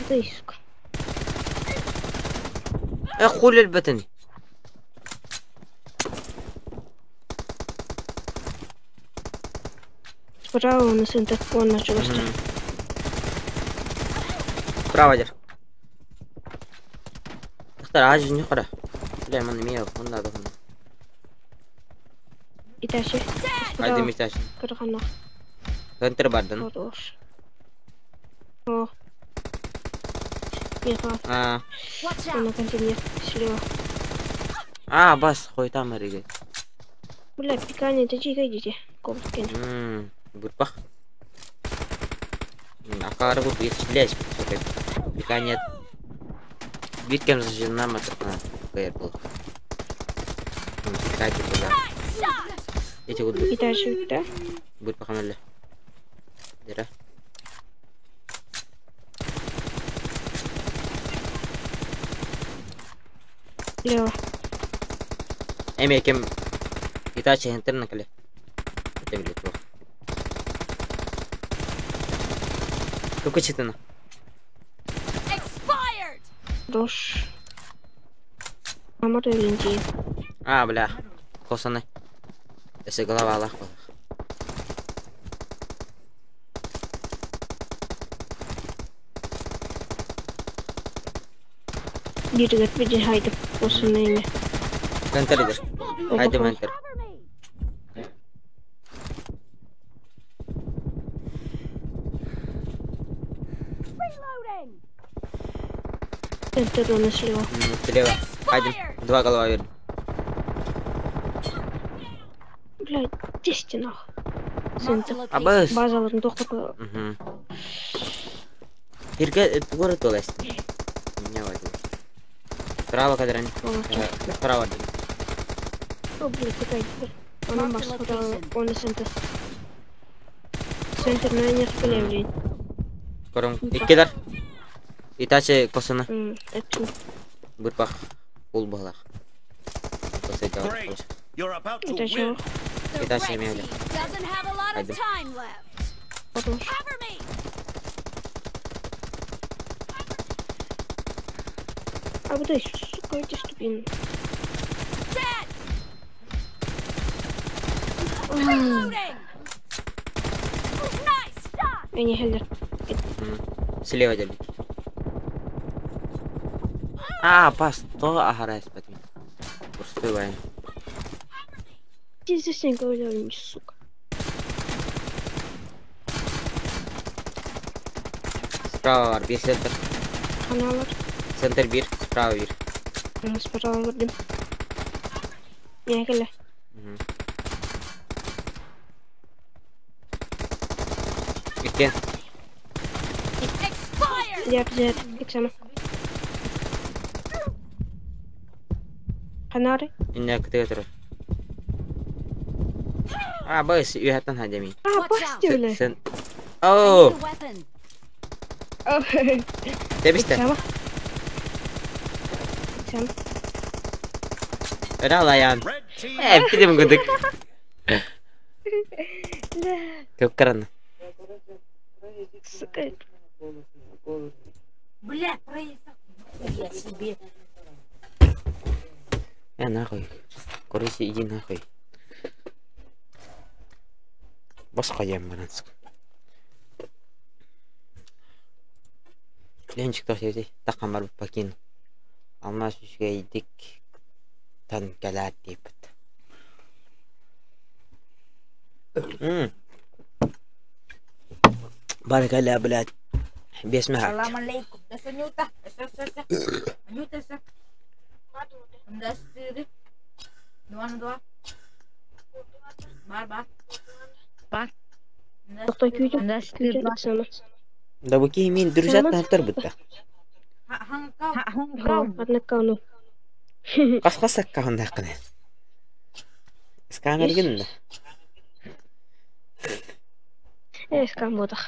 Disk. خول البتن. Справа он центр он начал расти. Справа дер. اختار عاجز نقرا. لا من 100 والله ده. Итачи. Haydi mitaş. Кыргана. Центр бардын. Хорош. О. Еха. Watch Она out. континент слева. Бас хой там риге. Бля, пикание, ты чика идите. Ковскин. Бырпах. Акара bu bir çileş. Пикание. Биткем зажжена матрна. Пэрбл. Кстати, туда. Эти вот Итачи, да? Бырпах амалле. Дера. Лево. Эми кем Итачи интерна кале. Это билет плохо. Какой читана? Expired! Дош. Амар Элинди. А, бля. Косаны. Если голова Аллах была. Диргат биди хайда. Осынныйны. Ментер иде. Хайди ментер. Reloading! Центр у нас слева. Слева. Хайди. Два голова вверх. Блядь, 10 нах. Mark Центр. the Абыс. location. Базаларын тоқтап. Ирге город толась. Меня возьми. Справа кадрань. Справа. О, блядь, какая теперь. Она Mark маш the сказала, location. он и центр. Центр на несколько левлей. Кором. Иккедар. Итачи косаны. Это Бурпах. Ул балах. это Great. You're about to чего? win. The Итачи red имели. team doesn't have a lot of Хайди. time left. Потом. Cover me! А вот эти, сука, эти ступени. Dead! Reloading! Nice shot! Я не хеллер. Слева делить. А, пас. То агарайс потом. Пустой вайн. Ты здесь не говорил, сука. Справа var. Bir center. Каналар. Center bir. Справа bir. Справа вырдым. Не хеллер. Иккен. Expired! Я взять. Иксама. Канары. Инне кытыга турар. А, быс. Үйәттен хадеми. А, Watch постели. Sen... I Оу! need a weapon. Дебисте. Иксама. Иксама. Öyle alayan. Red team. Bitim gıdık. Çok karanlık. Сука. Бля, проезд. Я себе. Нахуй. Короче, иди нахуй. Басқа ем барансық. Ленчик тоқ жерде таққан бар бұп бакин. Алмас үшге едік. Тан кәләт дейбіт. Баракалла, блядь. Бесмәхәт. Салам алейкум. Да Санюта. Анюта, са. Да сыры. Два. Бар. Тоқтай күйді. Иксама. Да бұки мен дүрзат наптар бұтта. Однакауну. Қасқасақ қағында қыны. Скамерген да. Скам бодақ.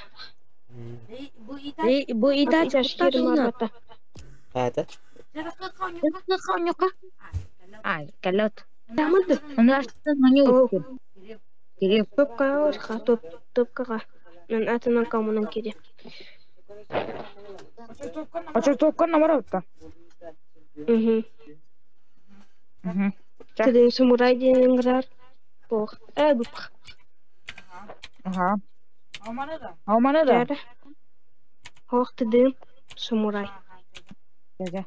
Bu itaç Итачки марбата. Қайты? Конюка. Ай, колет. Тамады. Университет маню. Кирилл. Топқа осқа, топқаға. Мен атынан камынан кере. Очертовка намаровка. Теден самурай дейін ғырар. Боқ. Бұпқа. Ага. Ауманы да. Жәрі. Хоқ теден самурай. Дәге.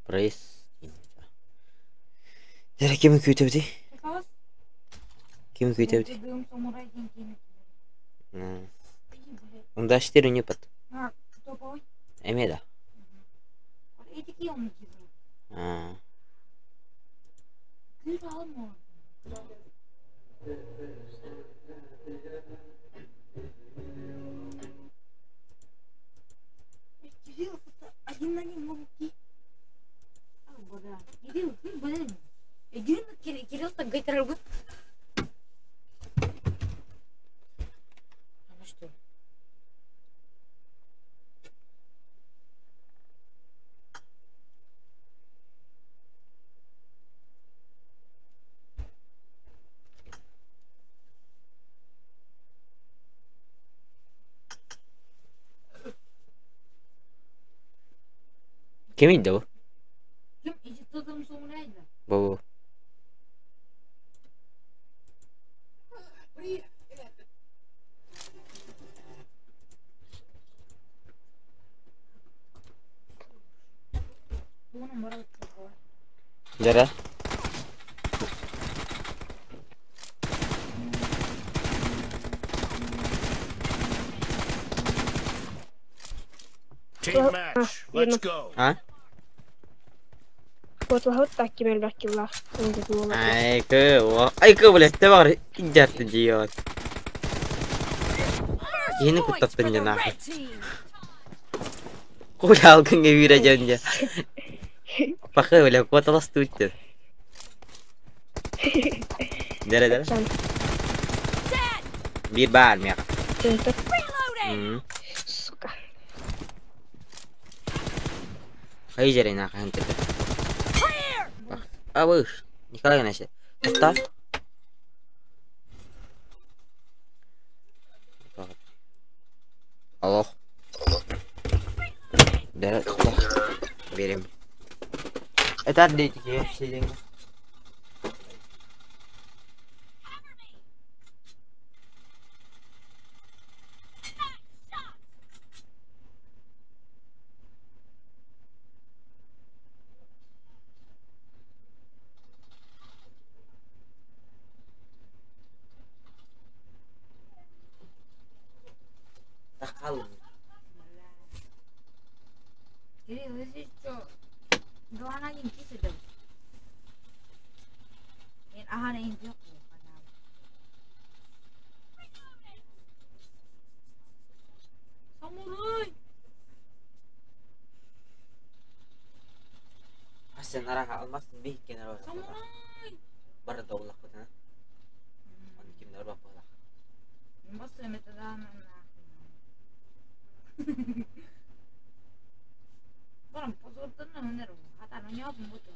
Прайс. Жәрі кемі көйтебді? Кемі көйтебді? Онда іштер өне пат. Әме да? Один на нем мамки. Кирилл, ты, блин. Иди на Кирилл так гайт рыбы. Kimiydi o? Kim içi tutum sonraydı. Bu. Bu numara Jara. Team match. Let's go. Ha? Voit vähän ottaakin meillä väkillä. Onko tuolla? Eikö boleh tebar injartin jiot. Ini ku Points for tatten the jana. red team. Ku yal kan ngewira janja. Pakai boleh ku talas tutte. Dere. Sen Bir ban ya. tyntö. Reloading. Suka. Ai jare na kan kita. Clear. Abus. Nikah na siya. Basta. Allah. Dere. Verim. Tadi ki şey. Takal. Jadi sih cok. Doan lagi gitu deh. Ini ahan ini juga. Samurai. Asen arah almas bikin arah. Samurai. Bardaulah kota. Mungkin arah apa? Masih metadana. Orang posot na nero. Hata no nyawa pembuto.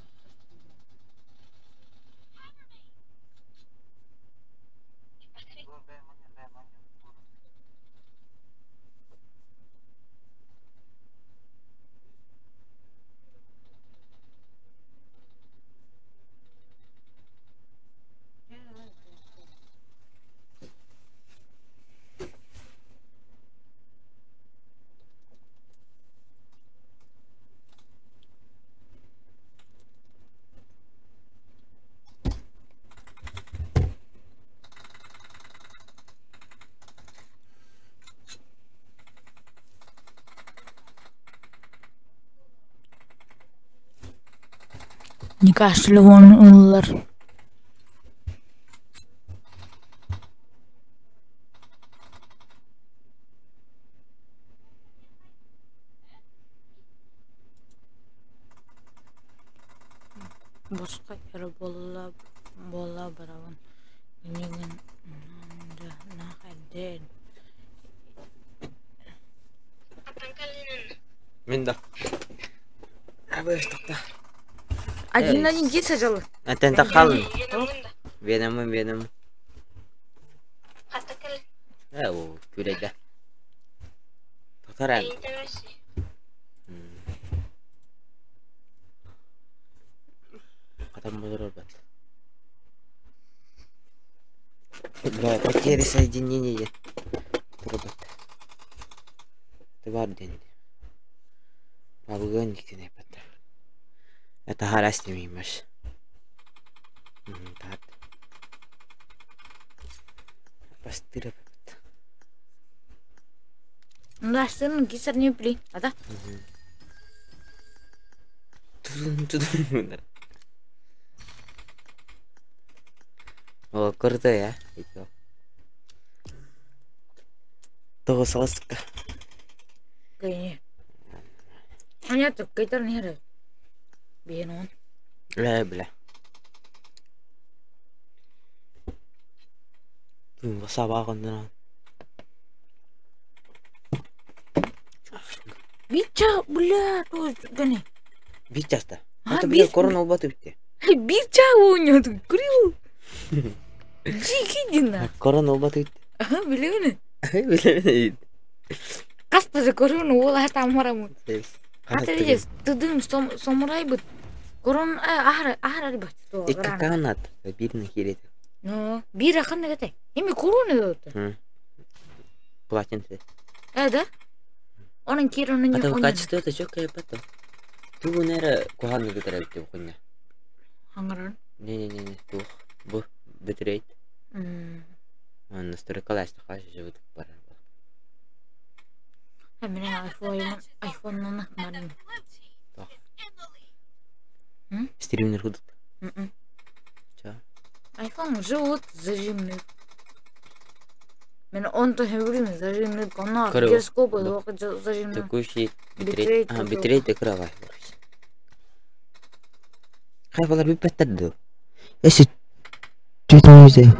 Nikah selewon ular. Boşka yere bola berawan. Ini kan nah kaden. Min dah. Abis takta. Один гид сажал. Enten takal. Benim. Hatta kal. Oh, kürede. Taktaran. Demesi. Katam bulur bat. Да, потери соединения. Робот. Ты варден. Павгоник не пата. Это харасти мимаш. Так. Пастыра. Ластын гисар не пли. Ада? Тудун. О, круто я. То соска. Kayaknya. Hanya tuh kita nih ada. Bianon. Bla. Tuh, sabar kan dah. Bica bula tuh gini. Bica sta. Ah, Atau biar corona obat itu. Bica punya tuh kuriu. Jiki gina. Corona obat itu. Ah, bila mana? Bila. Kasta de corona wala tamaramu. Hata dia tudung samurai but. Koron ahar bat to. Икка канат. Бирни хирет. No, bira kan negate. Ими корона дот. Платин. Да? Onun kironun А то yok. качество это что кайф потом. Ты наверное кухонный гитарист ты хуйня. Hangaran. Не, тух. Бу битрейт. Он настройкалась, хочешь живут пара. Меня iPhone на нахмарин. Стример худут. Чё? iPhone живут зажимный. Мен он то хеврин зажимный канал. Гироскоп зажимный. Такой шит битрейт. Битрейт экрава. Хай балар би паттадо. Если чё-то не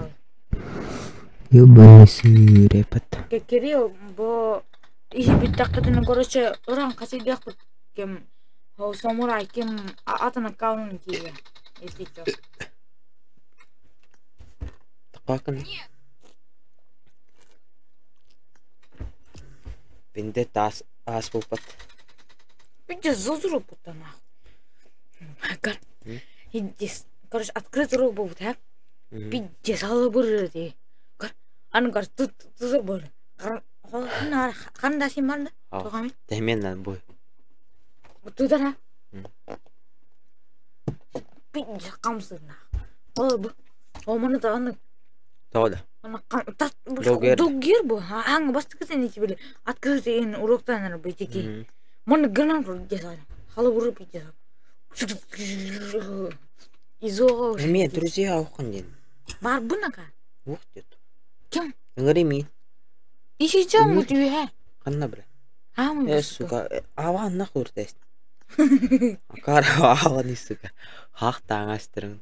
ёбаный репет. Кекирио бо изи биттаккатын короче оран качыдык кем о самурай кем атана каунун кия. Если чё. Такакын. Бенде тас аспупат. Бенде зозру путана. Гар. Идис. Короче, открыт робот, а? Бенде салабырды. Гар. Ангар тут забор. Қанда сен барда? Тоғамын? Тәменнен бой. Тудара? Бенде қамсына. Оманы тағаны. Тоғда. Догер бу. Аңы басты кісен ете білі. Открытый уроктан бейтеки. Маны гынан құрды. Халы бұрып ете. Изоға. Мен друзья оқын ден. Бар бұнака? Оқ дед. Кем? Үңірі мен. Иші жан мұты үйе? Қанна бірі. Амы сука, аван нақ ұртайсын. Қар аваны сука. Хақта аңастырың.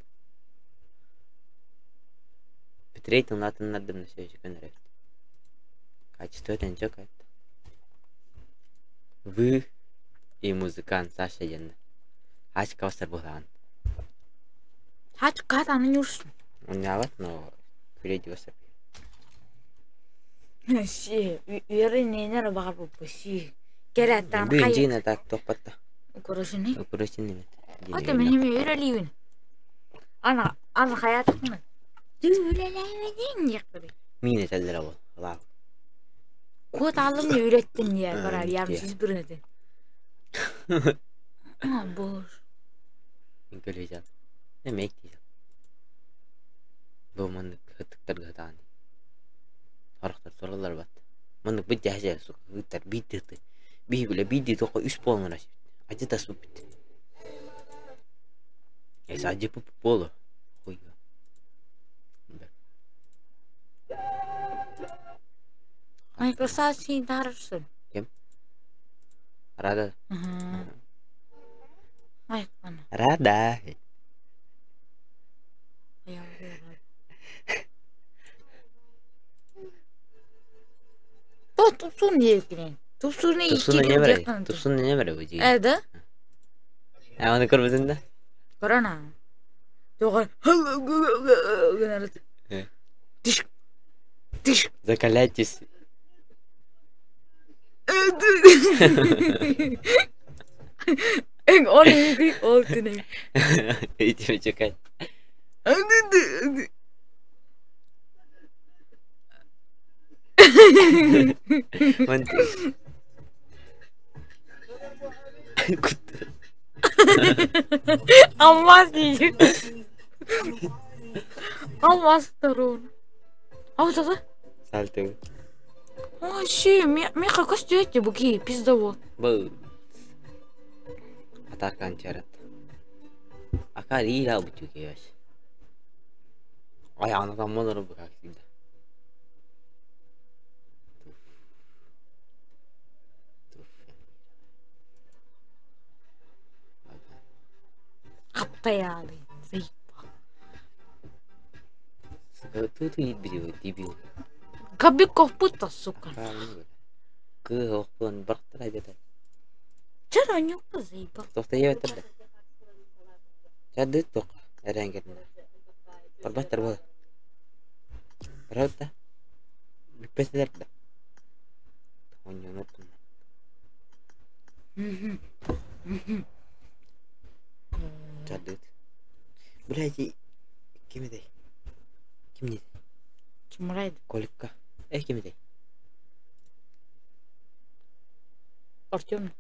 Бітірейтің атын надымны сөйші көнірек. Качестводан жоқ айтты. Вы и музыкант Саша енді. Ач кавастар болған. Ач қатаны не ұрсын? Он не ават, но впереди вас. Си, үйері нейнері бағар бұпы, си. Кереттен қайы. Бүйін жейін атақ тоқпатта. Көрішіні? Көрішіні бет. Аты менеме үйрелейін. Ана қаятықны. Үйрелейін дек. Мені тәлдері бол. Лау. Кот алымны үйреттін не қарар, ярым сіз бірінетін. Бош. Мен көрейзал. Не мейк дейзал. Бұл мұндық ғыттықтар ғытаны. Арықтар сорғылар бат. Мұндық бүт жәжер сұқ ғыттар бейдіқті. Бей біле бейді тоқы үш болын рашып. Ажы тас бұп бітті. Әсі ажы бұп болу. Қойға. Microsoft сен тарырсың. Кем? Рада. Айқаны. Рада. Тупсун не екенен. Тупсуны не бере. Тупсуны не бере өжі. Әді? Оны көрбізін да? Көрана. Тоғыр. Тишк. Тишк. Закаляйтесь. Eng olayı oldu ne? İçime çöker. Kutu. Almaz diyeceğim. Almaz tarun. Avcada? Salto. Ой, щи, мне как стоите буки, пиздово. Бұл. Атаркан чарат. Акар ира бутуке яш. Аяғына там монору бұға кісінде. Қаптай алы. Тут ит бідеу, дебил. Кабиков пыта, сука. Кыгылын бұрқтыр айбеті. Чара не заебал. Тоқта ебетірді. Жады тоқ, әрәңгерді. Барбаттар бол. Раута. Бүкпесілерді. Оны ұнықтым. Жадыт. Блядь, ким еді? Ким еді? Kim ұрайды? Коликка. Ким еді? Артем.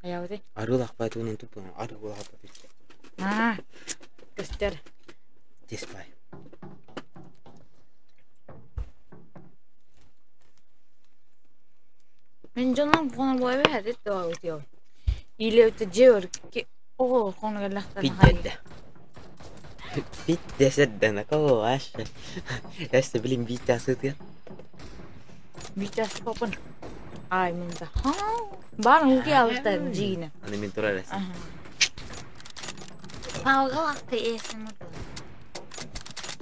Аяуды? Арыл ақпайды оның тұпын. Арыл ақпайды. Көстер. Теспай. Мен жаным қоңыр бойы бәді өтеу. Или өті жеуір. Оғыл қоңыр әліқтарына қайды. Бит десерден ақау ашы. Әсті білім бит асыды. Бит асы попын. Ай, мінді. Барын ұлғи алықтарын жиыны. Аны мен тұрар әсі. Пауға лақты есім ұды.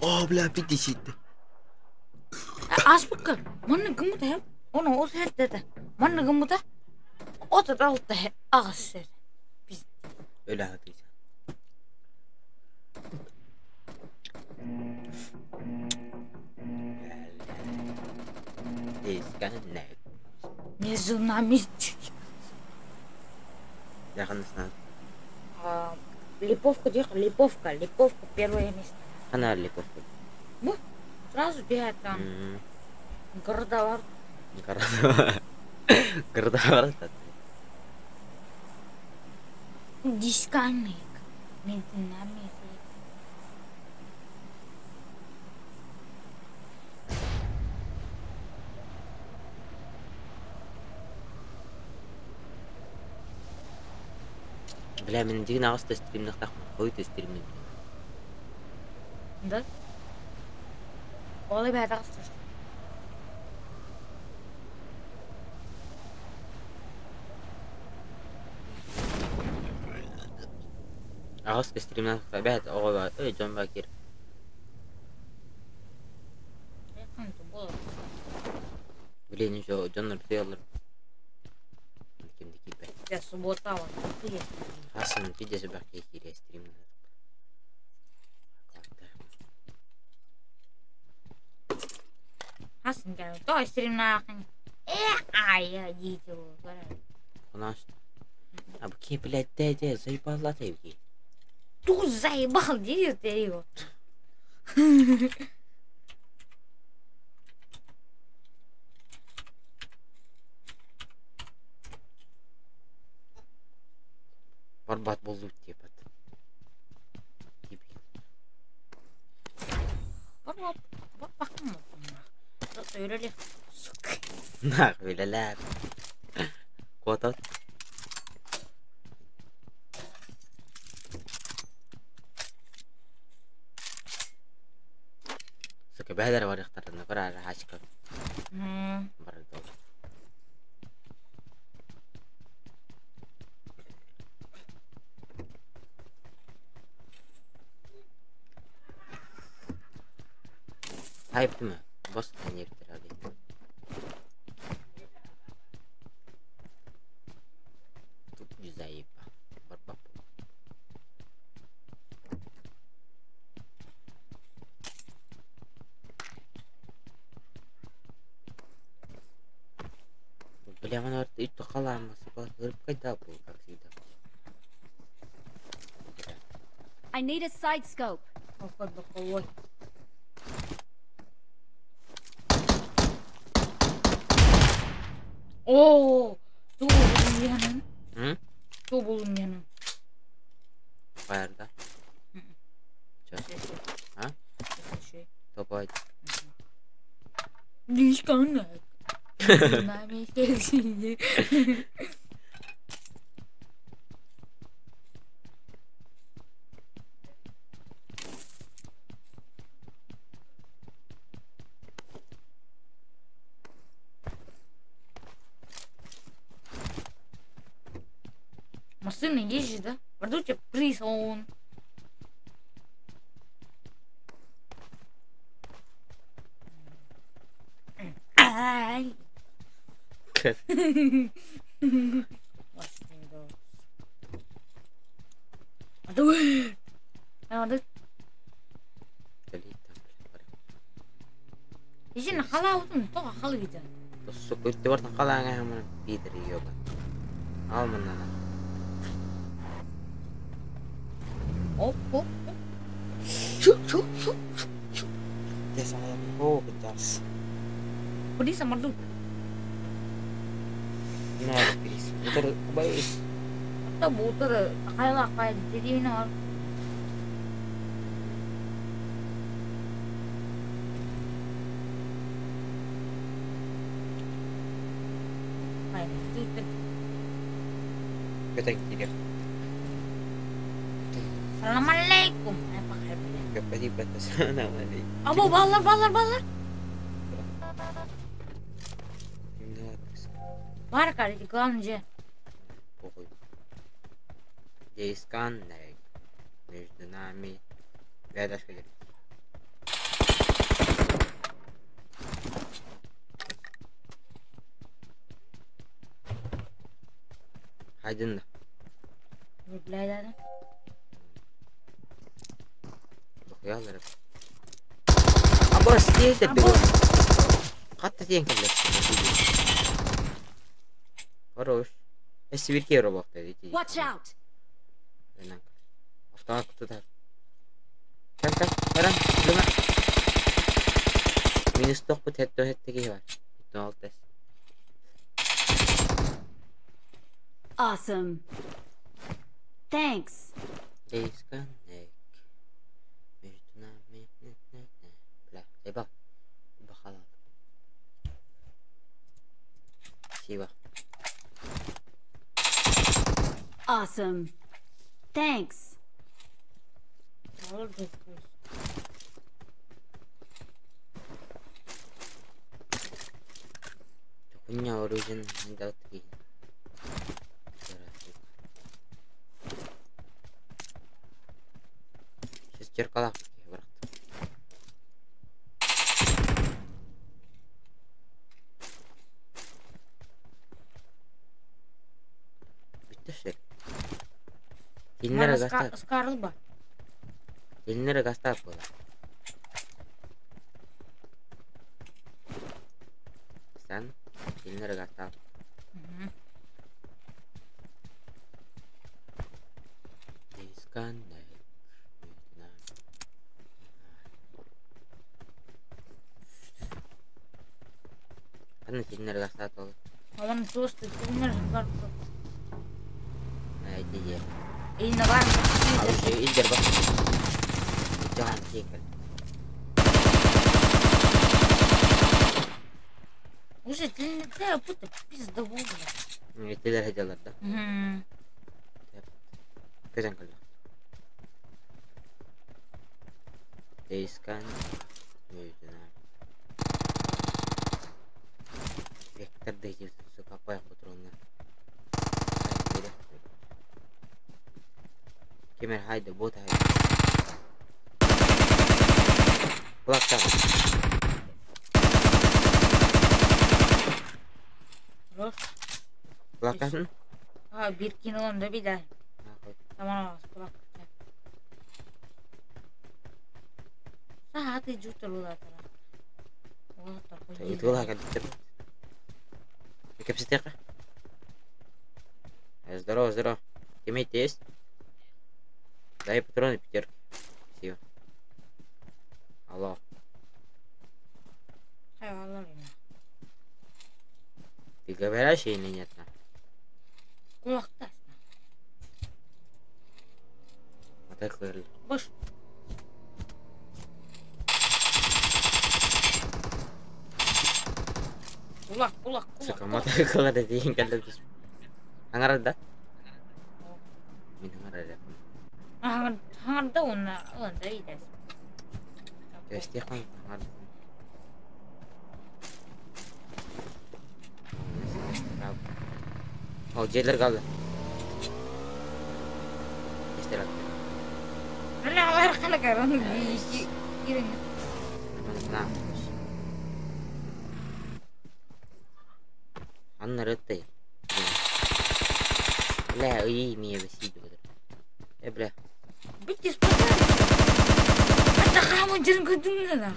О, бля, бит десейді. Аз бұқы. Мұны күміді әм. Оны осы әттеді. Мұны күміді. Отыр алты ағыз сәді. Öyle haklıysa. İskanlar. Mezuna mizcik. Yakınısın. Липовка, Липовка первое место. Она Липовка. Сразу бегает там. Городовар. Городовар. Дискамик. Мезуна мизик. Бля, мен деген ағысты стримнің тақпын. Қойды стримнің. Да? Олай бәді ағысты. Ағысты стримнің тақпын. Бәді оғай бар. Жон Бакир. Блин, еще Джоннер Тейлор. Кемді кейпәй. Я суббота вот. Хасын видеосы бар кейкері стримнің. Хасын кәлі. Той стримнің ақын. Ай, видео. Қонашты. А бұл кей, блядь, дәде, заебал атайбы. Ту заебал, дейді тәйі. Барбат болу тепат. Барбат бақым ма? Өйлелі. Нақ, өйлелер. Қуатат. Suka bәдер бар яқтарына бір әрі ашқы. Бар долы. Хайпты ма? Бос нефтер алды. Тут не заеба. Барбап. Бля, он вот и то халамас, рыбка дабл, как всегда. I need a side scope. О, ту bulunyanın. Hı? Ту bulunyanın. Bayarda. Çöz. Ha? Şey. Topaydı. Dişkanlık. Nami sevgili. Машина ездит, да? Продуйте приз он. Ай. Aduh. Aduh. Izin halal tuh, toh halal gitu. Terus suku itu warna kalangnya mana Peter yoga. Al bundan. Hop. Desa ayam. Oh, kejas. Budi sama lu. Nah, please. Muter baik. Kita muter kayak jadi ini. Keteng tidak. Assalamualaikum. Kapati batas nama ni. Abo balar. Var kali di kanca. Pokoj. Здесь коннект между нами. Рядом шагай. Haydın da. Replay'den. Okuyorlar. Abo sih tapi. Kata dia yang kelihatan. Хорош. Свирки работает. Watch out! Автомат туда. Так, баран, лума. Минус тох бут хэттеги бар. Хитналтас. Awesome. Thanks. Disconnect. Бля, ебал. Бахала. Спасибо. Awesome. Thanks. Punya origin handout ki. Шестеркалак брат. Биттеше. Dinlere gastar. Skarl ba. Dinlere gastar bola. Sen dinlere gastar. Disconnect. Kan dinlere gastar tol. Aman dost dinler var. Nah, itu dia. Ini var. Harus injar bak. Jangan cekal. Уже ты puta pizda vurdu. Etiler hedeler da. Kızan kaldı. Değişken. Vektor değişir. Suka apa yang patronnya. Kemer haydi bot haydi. Kulaktan. Terus? Kulaktan? Bir kilo onda bir de. Tamam kulak. Saat 7 lu datang. Oh, tak. Itulah kan terus. Ikap setia kah? Здорово. Имейте есть? Дай патроны пятерки. Спасибо. Алло. Ты говорящий или нет? Kulakta. Мотоцикл. Boş. Kulak. Suka мотоцикл ada di tinggal terus. Hangar ada? Minum ada. Hangar da onda iyi de. Just kan hangar. Oh, jailer kaldı. İstirahat. Hala kana karan girin. Nah. Hangar itu. Lah, ini besi juga. Bela. Bitti spatal. Hatta kamu jangan kedungan lah.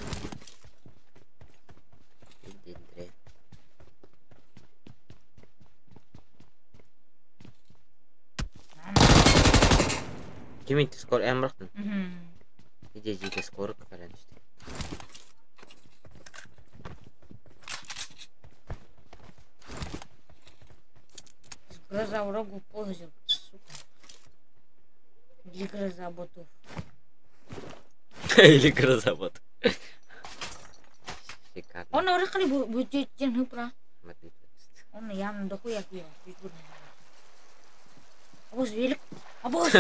Kimin skor en bıraktın? Мгм. Gece skoru falan işte. Гроза врагу положил, сука. Для гроза ботов. Или красават. Шикарно. Он врахали будет тем пра. Смотри. Он явно дохуя пива. Абос велик. Абос.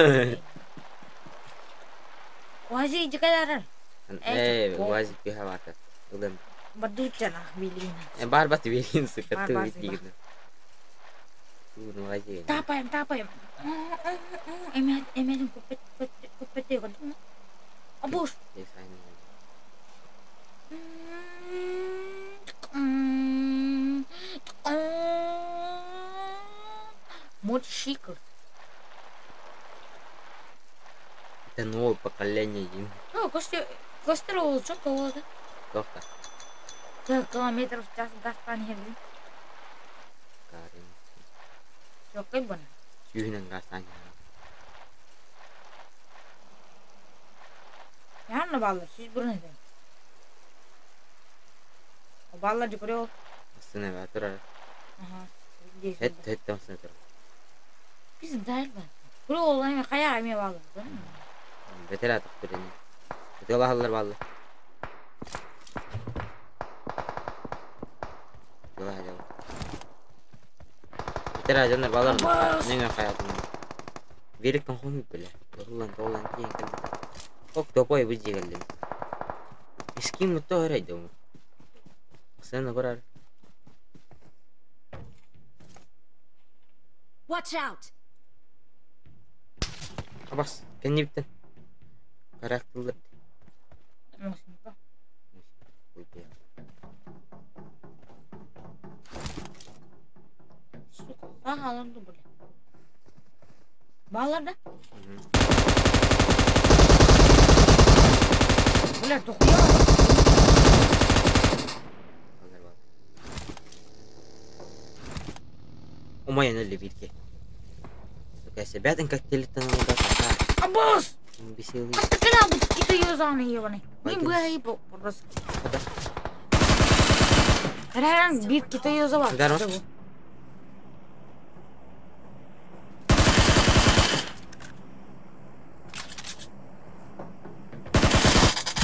Вази иди кадар. Вази пихавата. Ulan. Бадучана билина. Бар бат верин sıkıntı Бар bittiğinde. Bunu vazgeçin. Tapayım. Emedim kupet yok. Abos. Мотоцикл. Это новое поколение, Дим. Ну, костерол, что кого-то. Только. 100 км в час гастан херли. Карин. Что как бы? Сүйінен қастан. Яна балла, сіз бұрын. Балла жүгірі ол. Астына ба тұрар. Ага. Хет астына тұрар. Біз дәл ба. Күрі ол әме қая әме балла. Бетер атық түрені. Бетер алалар балла. Бетер ажандар балар. Неңе қаятын. Беріктің қомып біле. Толан кейін кілді. Ок топой бұз жегілді. Ескин мұтты орайды оң. Қысаны құрар. Watch out! Абас, кәне біттін. Қарақ тұлдыр. Мосинка. Сука, сағаланды бұлі. Балларда? Бля, тухуя. Умайын өлі бірге. Сука, бәдің коктейліттен ұлда. Абас! Беселый. Когда вот какие-то юзаны ебаные. Не бей просто. Реально бит какие-то юзала. Здорово.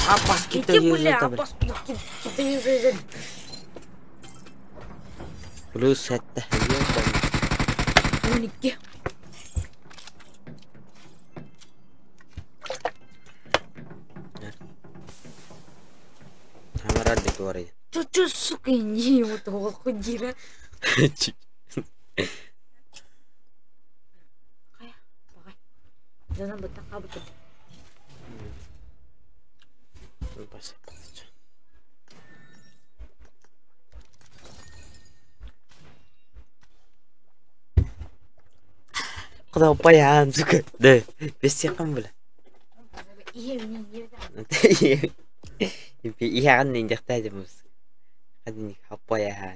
Апас какие-то юзала. Апас какие-то юзала. Плюс это Унике. говорить. Чё, сука, не вот того ходила. Jangan betah kabut. Kau apa ya suka deh biasa kan boleh. Iya ini iya kan ninjak aja mus. Kan ini apa ya?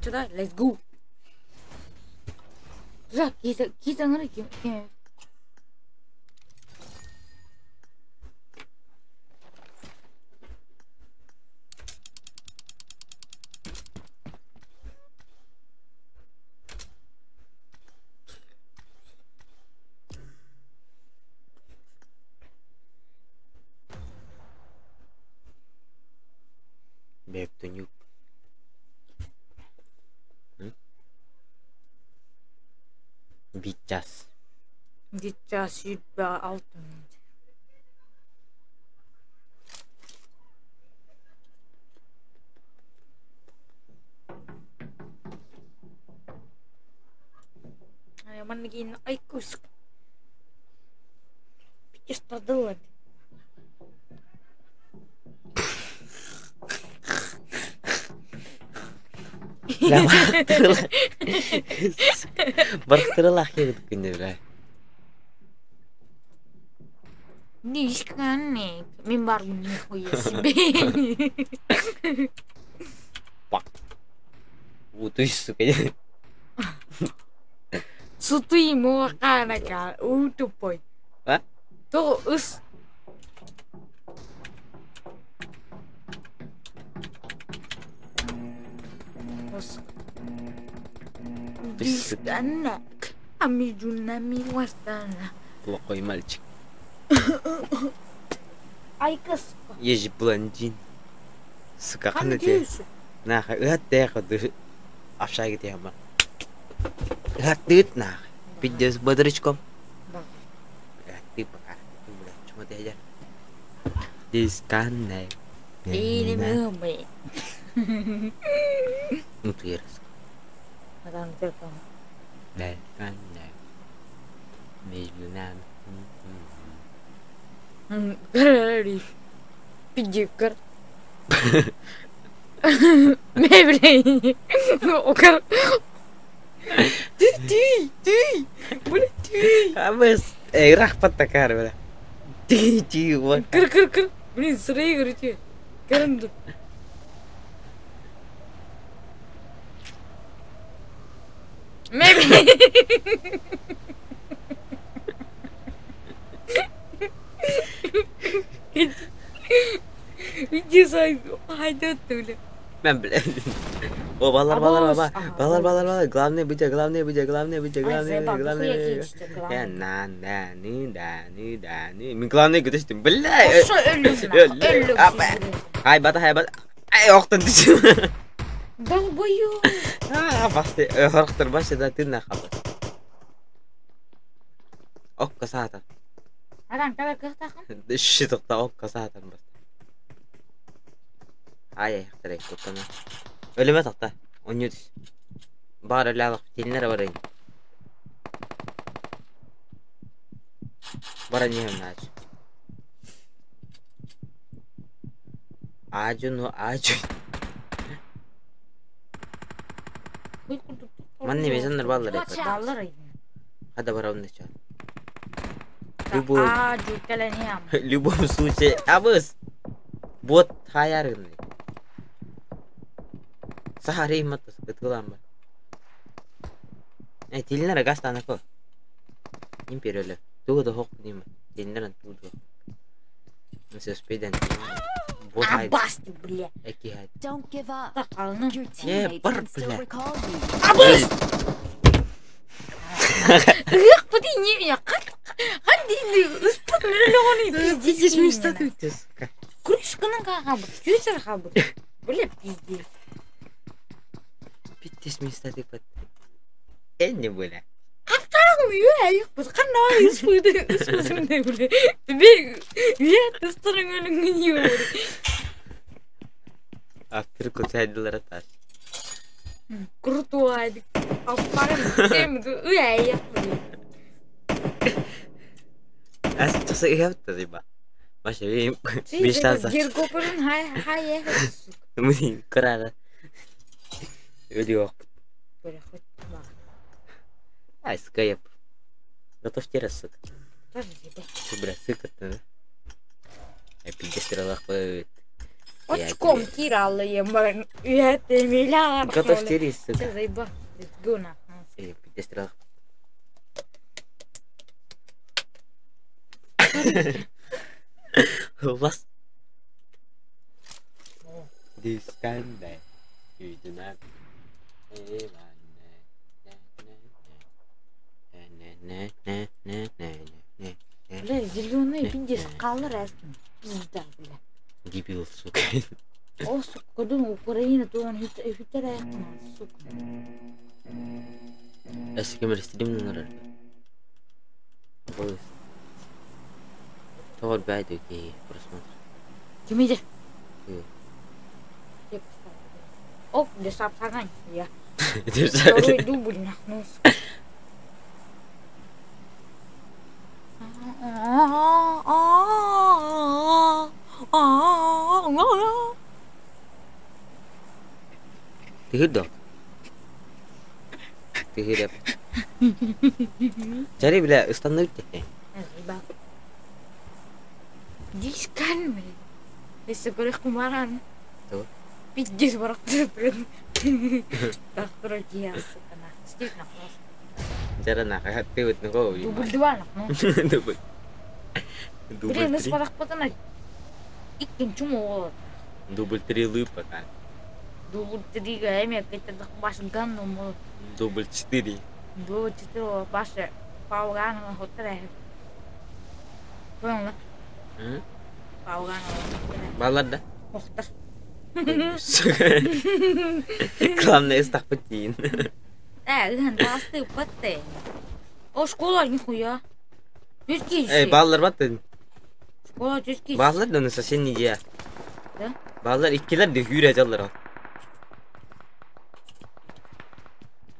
Sudah, let's go. Sudah, kita ngeri game. Beb tunjuk. Bicas. Dicas sudah ultimate. man lagi aikus. Pikir tadal. Bartırılah ya gittiğinde bile. Disconnect. Mimbar bunyi koyuyorsun. Bak. Butuh isu kayaknya. Sutui mo kana ka. Tuh boy. Hah? Tuh us. Disconnect. Amijunami wasana. Плохой мальчик. Айкос. Есть блондин. Сука, Kan kan dia. diyorsun. Nah, lihat deh kalau afshay gitu ya, Bang. Lihat dit nah. Pijak badarickom. Bang. Lihat di bakar. Itu udah cuma dia aja. Disconnect. Ini meme. Itu ya. Adam terkam. Disconnect. Mejlunan. Kari. Pijikar. Mebelin. Okar. Tui. Boleh tui. Abis, rapat takar bela. Ti, wah. Kır. Beni sıraya görüyor. Karın dur. Mebelin. Video saydı. Haydi öyle. Ben bile. O balar. Главное быть. Я Дани. Мен главное gitu işte. Бля. Хай бата. Ай, оқтан дишим. Долбоёб. Пasti horqtir başida tinna xabar. Okka saatan. Adam kadar kıhtakan. Shitiqta okka saatan bas. Ay, xtirek tutana. Ölüme taqta. Onyudis. Bara lağıq tinlere barayın. Bara neyim naç. Ajun. Manni mesanlar balları yapar. Dallar ayın. Hadi bara onu çal. Juteleniam. Любовь в случае. Abis. Buat hayarın. Sehari matas ketulan ba. Tilinara gastana ko. Imperial. Tudo hok nim. Tilinara tudo. Não se hospedam. Abasti bля. Aqui hai. Don't give up. Takalını. Your teammates can still bля. recall you. Abis. Ih, pati не я. Hadi ıspık loloni. Здесь места тут. Крышканың қағабы. Жүзір қабы. Бля пизде. Питтес места типа. Не бля. Қарағым үйәйік біз. Қаннауа ұспызымдай бля. Бек тыстырың өліңін еу. After kutaydılara taş. Крутой. Aferin. Temdi үйәйік бля. Çıksa iyi yaptı diba. Başa bir şansa. Геркопырын хай ехать. Mühim kararı. Ölüyor. Бля, хоть два. Ай, сука, я. Готовьте раз, сука. Тоже тебе. Ты, бля, сука-то. Я пидестрелах будет. Очком кираллıyım ben. Üyetemeyler. Готовьте рис, сука. Sen zayıba. Гуна. Я пидестрелах. Бас. Дискандай. Yüzünden. Бля, зеленый пиздец, қалыр әсін. Пизда, бля. Дебил, сука. О, сука, думаю, Украина, то он хитер әкма, сука. Эске камера стримнің ұрар. Бұл. Товар бәйді өкей, просмотр. Кемейді? Үй. Оп, де сапсаған, я. Деп Второй сәлі. дубль, нахну, сука. Tihir dong. Tihir apa? Cari bila standar deh. Bak. Diskan me. Sekolah kemarin. Tuh. Pijis barak terus. Tak terus dia kena. Stik nak kelas. Cara nak hati buat nengko. Double dua nak no. Double. Beri nus barak potong nak. Ikin cuma. Double 3 lupa kan. Double 3 gaya me kita tak pas gan nomor. Double 4. Double 4 pas pau gan hotel. Boleh lah. Pau gan hotel. Balad dah. Hotel. Kelam na istak petin. Kan pasti pete. Oh sekolah ni kuya. Juski. Ballar batın. Sekolah juski. Ballar da nasıl sen niye? Da? Ballar ikiler de hür acalar al.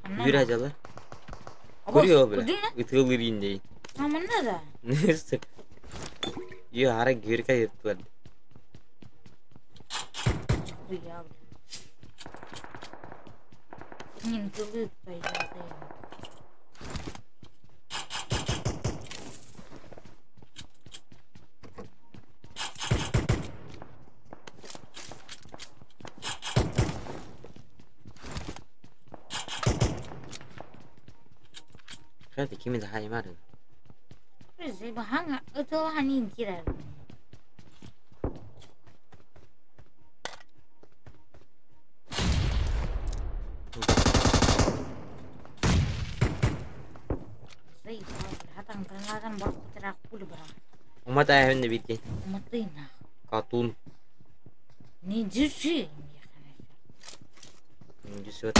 Hür acalar. Kuruyor böyle. Itılır indi. Ama ne da? Neyse. Yo hara gür kayıtlar. Kuya. Nin tulut payah. Hadi kimin daha iyi marın? Rezil bahanga itu hanin kira. Saya hatang peralatan baru terak puluh berang. Umat ayah ne bitti? Matina. Katun. Ni jusi. Jusi.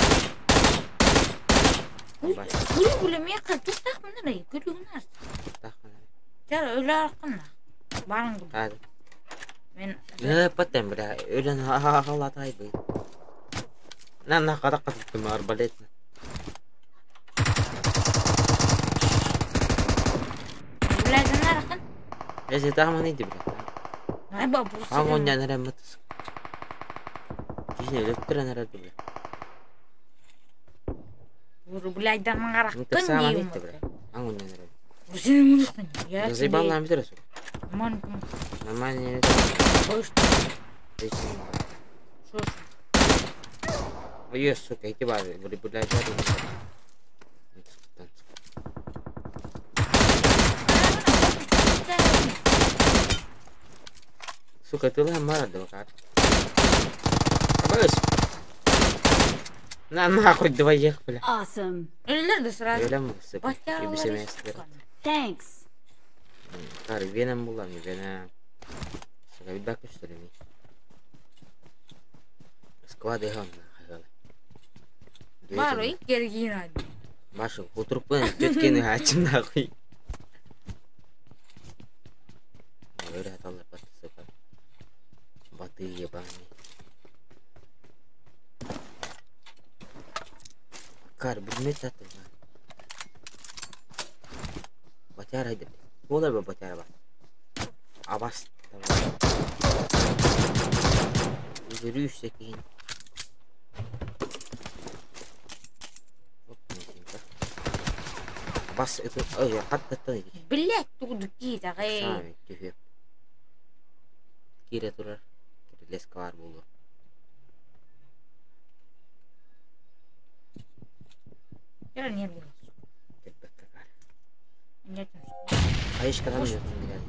Boleh mereka tu tak mana lagi kedunas. Tak mana. Cara ular kena. Barang tu. Ada. Men. Patem ber. Ulan halat ay bay. Nan nakata mar balet. Belajar nak kan? Ese tama ni ber. Ay babu. Angon nya nara mat. Kisi lektra nara tu. Buru belajar mengarahkan dia. Angun nya nara. Sini mulus kan? Ya. Saya bangla mi terus. Man. Namanya. Bos. Sus. Oh yes, okay, coba boleh belajar ini. Suka tu lah marah dong kan. Bagus. Nah, aku dua je pula. Awesome. Ini dah serah. Ya dah masuk. Ibu semester. Thanks. Kari Venam bulan ni Venam. Sekali bagus tu ni. Squad deh hon. Baru ikir gina. Masuk, putur pun jadikan hacim aku. Udah tahu lepas sekat. Batu ya bang. Kar bermet satu. Bacara itu. Boleh bacara bah. Awas. Jadi sekian. Bas itu, oh ya, kata tu. Belak tu kita kaya. Sama, tu. Kira tu lah, kira les kawar bulu. Kira ni bulu. Cepat kakak. Ingat tu. Ayo sekarang ni tinggal.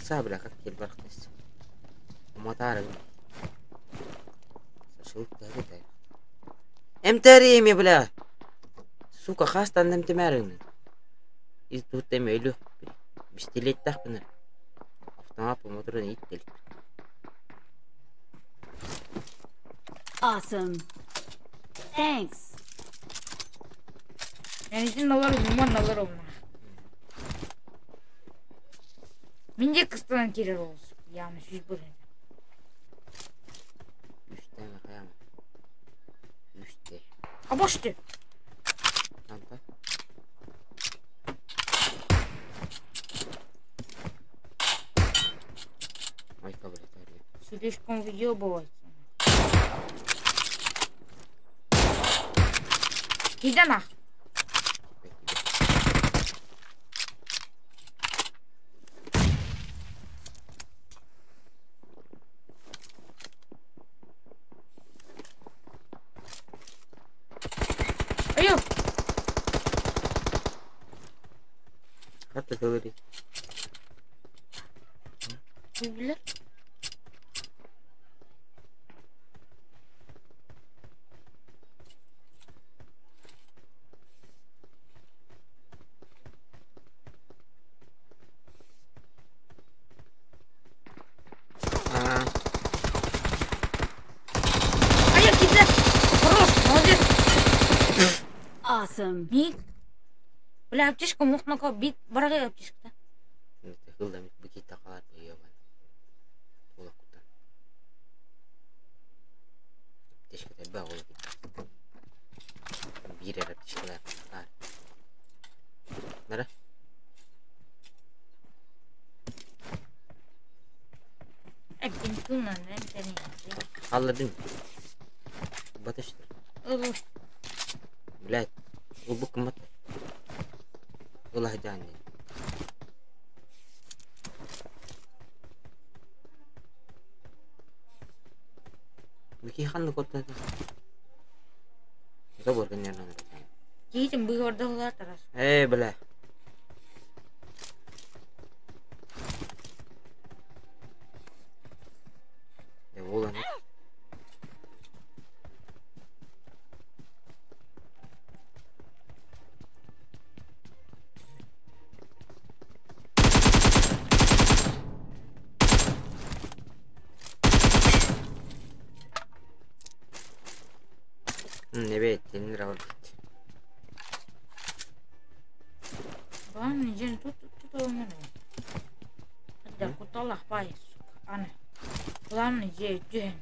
Sabar kakak kira berkas. Mau taruh. Sesuatu hari tu. امتى يا بلا سوكا خاصة انت مارن يتو تميلو بستيليت تخبنا افتماط ومطرن يتل Awesome. Thanks. يعني نور من نور من جك استان كير روز يا مش بره يشتغل خيام يشتغل أبشت أنت ما يقبل تاريخ سودي слишком въебывается. Иди нах. Айо. Хата говорит. Бля. Айо, кидля. Хорош, молодец. Awesome. Ник. Бля, аптечка мухнака бит. Барагай аптечка. Ты хылда бикит такалар ебан. Ола кута. Тешка табба ола кит. Бирер аптечкалар. Нара? Бинтуна, не. Халладың. Батыштыр. Ылы. Блядь, ол бұл кім атты? Ол ахжан не? Вики ханны көттеді. Забор көнерін ұрды. Кейтім бұйырды ғылар тарас. Бля. Олан. Evet, yeni round. Bana jeni tut onu. Hadi kutalah payı. Ana. Lan jen.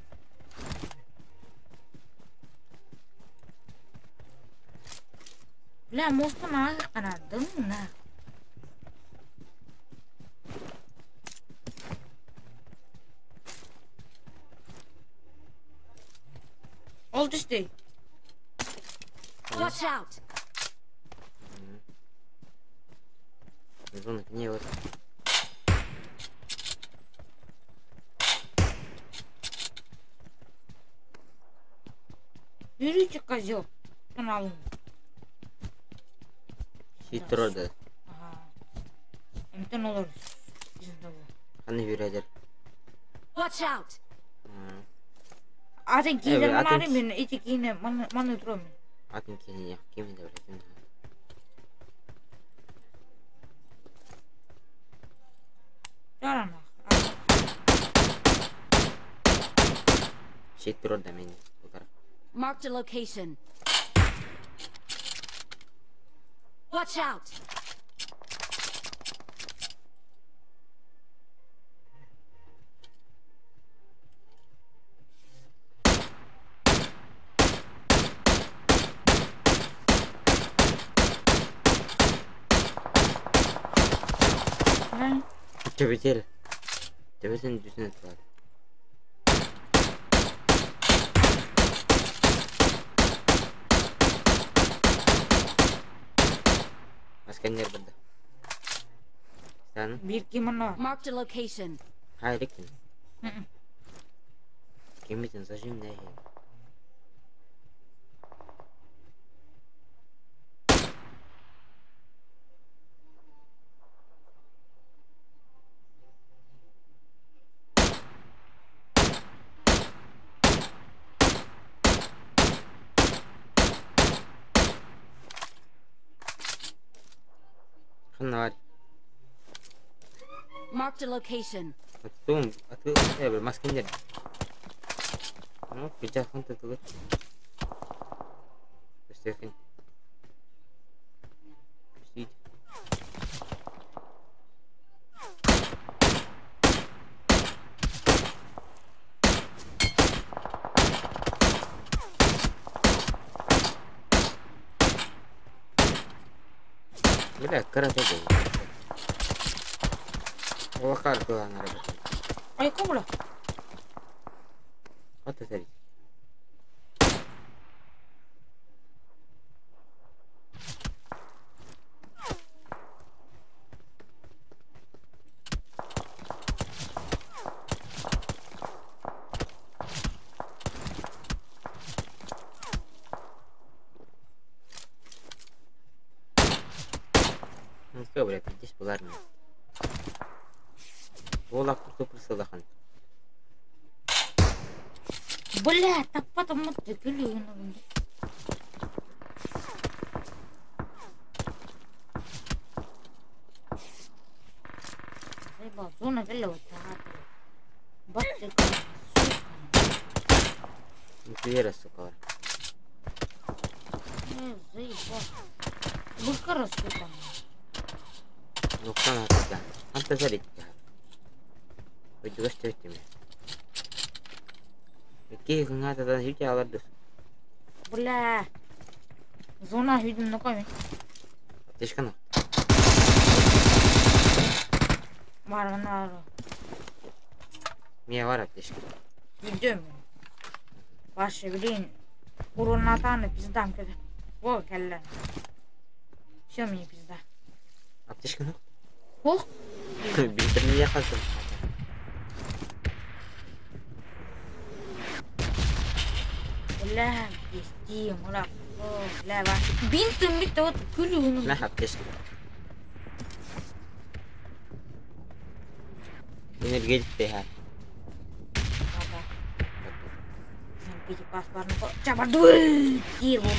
Bля, мостан ага канадым на. Ол düştü. Watch out. Зона не вот. Yürüyecek kazıyor. Kanalım. Хитрода. Ага. Emten olur. Bizde bu. Hani viradar. Watch out. Atın giyden bana arayayım ben. İçi giyine bana durum. Atın kendini yak. Kimin de öyle. Yarana. Хитрода мен. Marked a location. Watch out. Tebetel. Tebetelin düzüne tutar. Askerler burada. Sen? Bir kimin var? Marked a location. Hayır kim? Kimin saçın ne? Kenal. Marked a location. Atau saya bermaskin jadi. Pijak kan tuh. Pasti. Beda keras aja. Wakar tuh anak. Ayo kamu lah. Hatta seri. Boleh pijis bularnya. Bola aku persalahan. Boleh, tepat amat dulu. Saya bawa zona kalau tak. Baca kan. Itu ya rasukar. Saya bawa. Bukan rasukar. Noksan hatta. Anta seri. Video gösterdim. İki hınatadan hiç alırdı. Boleh. Zona hüdüm ne koyayım? Ateş kanı. Var var. Niye var ateş kanı? Hüdüm. Başı bilin. Kurunun tanı bizden kötü. Bu kelle. Şömü bizden. Ateş kanı. Oh. Bintirmeyi yakalsın. لا يستيم ولا لا بقى بنت كلهم ما حبتش من الجيل فيها بيجي باسبورنا kok cabar duit kilo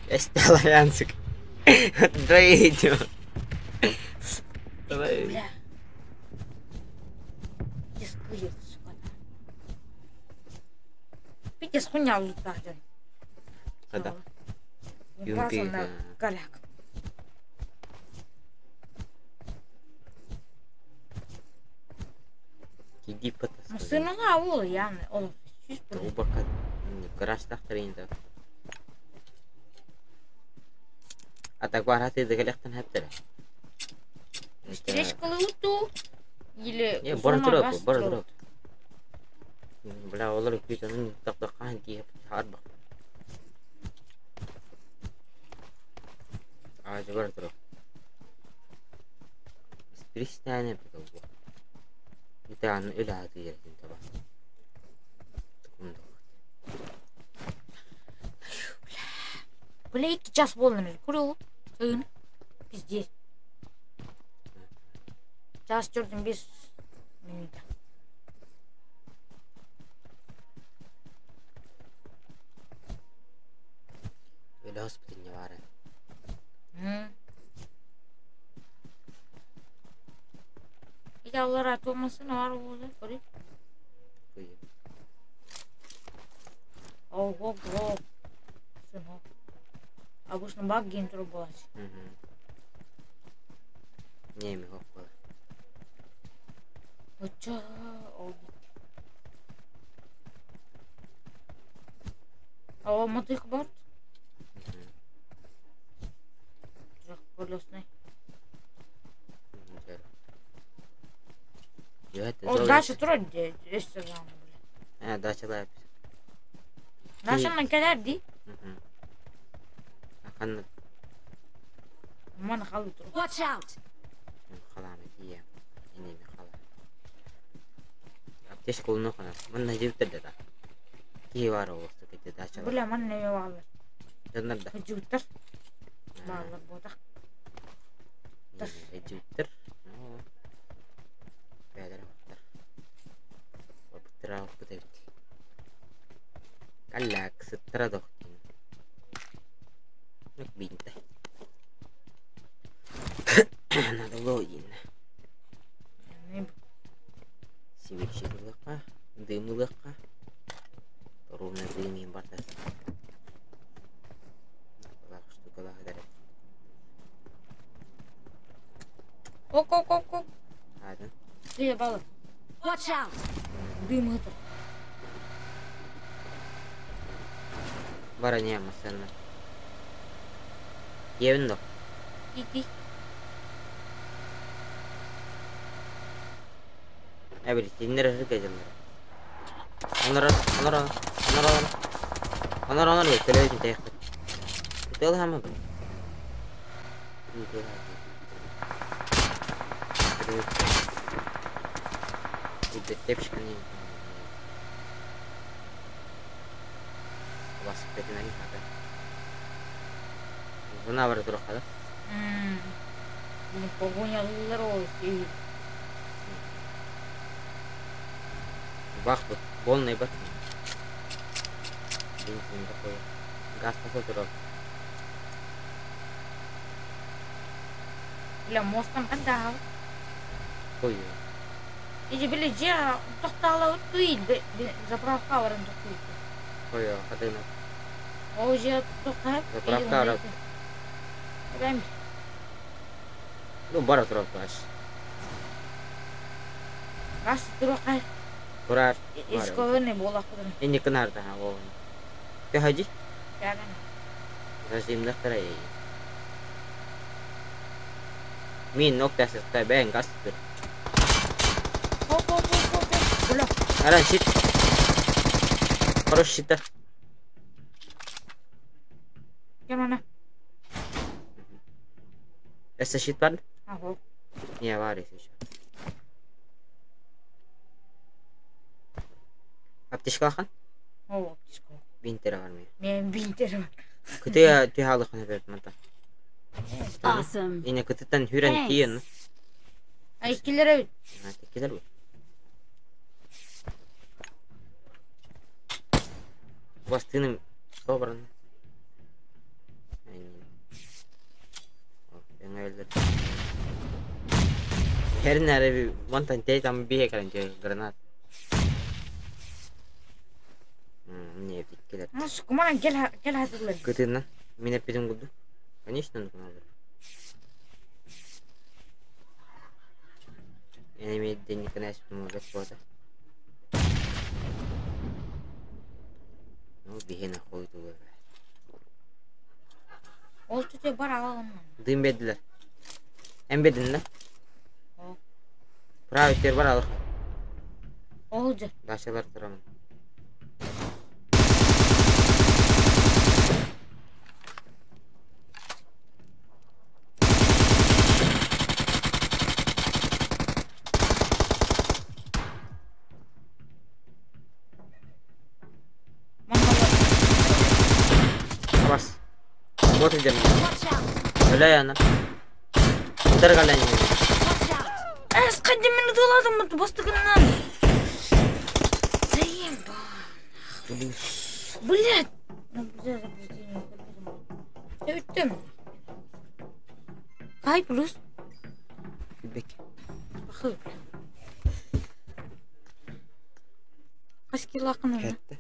استلا ينسك دريتو لا يسكوي Pitäis hunjauluttaa sen. Kada. Yumpiika. Kalak. Kiди patas. Musta na nga ulo yan. Oh, Tahu bakat. Keras tak terinta. Atak warhati degelekten heptere. Стрижка луту. Или бордроп. بلا والله كنت أنا طقطقان كي حربة عاجبر ترى سبريش تاني بتوقع أنت عن إلى هذه أنت بقى تكون بلا هيك جاس بولن الكرو هون пиздец جاس جوردن بيس минута hospitalnya waren. Ya Allah ratu olmasın var oldu böyle. Oh. Sen o. Обычно баг гейм трубач. Не ми hoppa. Ocha oldu. Ава мотых бар? Колесный. О, дача трудно, есть рано, бля. Дача лайп. Дача на кадарди? Akan. Mana khalu tru. Watch out. Khalam iya. Ini khalam. Aptesh kulno khana. Manna jibta dada. Ki waro waqtu kiti dacha. Bula manna ya wallah. Jannar da. Jibta. Wallah boda. Jupiter. Oh. Pedra. Putra putra. Kalak setra dokin. Nagbinta. Nadaloyin. Sivik ka. Demulak ka. Turun na demi batas. Lakas tu kalah dari. Ok. Ada. Iya bala. Watch out. Dima tu. Baranya masana. Yevno. Iki. Abri tinner harga jalan. Onlar böyle televizyon tek. Betul sama bu. Itu tips kan ini. Bas petin lagi ada. Zona baru terus ada. Ini pokoknya terus sih. Бах, полный бак. Бензин такой. Газ такой дорог. Бля, мостом отдал. Ой. Иди, бля, я тохтала туит, заправка варен туит. Ой, хатына. О, я тохтал. Заправка рад. Прям. Ну, бара дорог баш. Газ туракай. Kurang. Isko ne bola kudun. Ini kenar dah awal. Ke haji? Jangan. Rasim dah terai. Min nok dah selesai bang gas tu. Ho. Bola. Aran shit. Harus shit dah. Gimana? Essa shit pan? Aho. Ya waris sih. Aptishka kan? Oh, aptishka. Binter var mı? Men binter var. Kötü tühalı kan evet mata. Awesome. Yine kötüden hüren kiyen. Ay killere. Ha tekiler bu. Bastığının sobran. Aynen. Ben öyle. Her nere bir montan teyzem bir hekalan diyor granat. Не, теkiler. Ну, кумана гел hazırlar. Kötüden. Mine pidin kudu. Конечно, нужно было. Я не имею денег на это господа. Ну, беги нахуй туда. Ол тüte бар алам. Дым бедler. Hem bedin lan. Pravitler var alır. Oldu. Başkalar duramam. Bas. Bot edeceğim. Öyle ya lan. Uдар kalen. Es kadimini doladım mı bastıkından? Sayın bana. Блядь. Güzel zabuzdayım. Sevittim. Kay plus. Bek. Bakın. Kaç kilo akın ona? Hatta.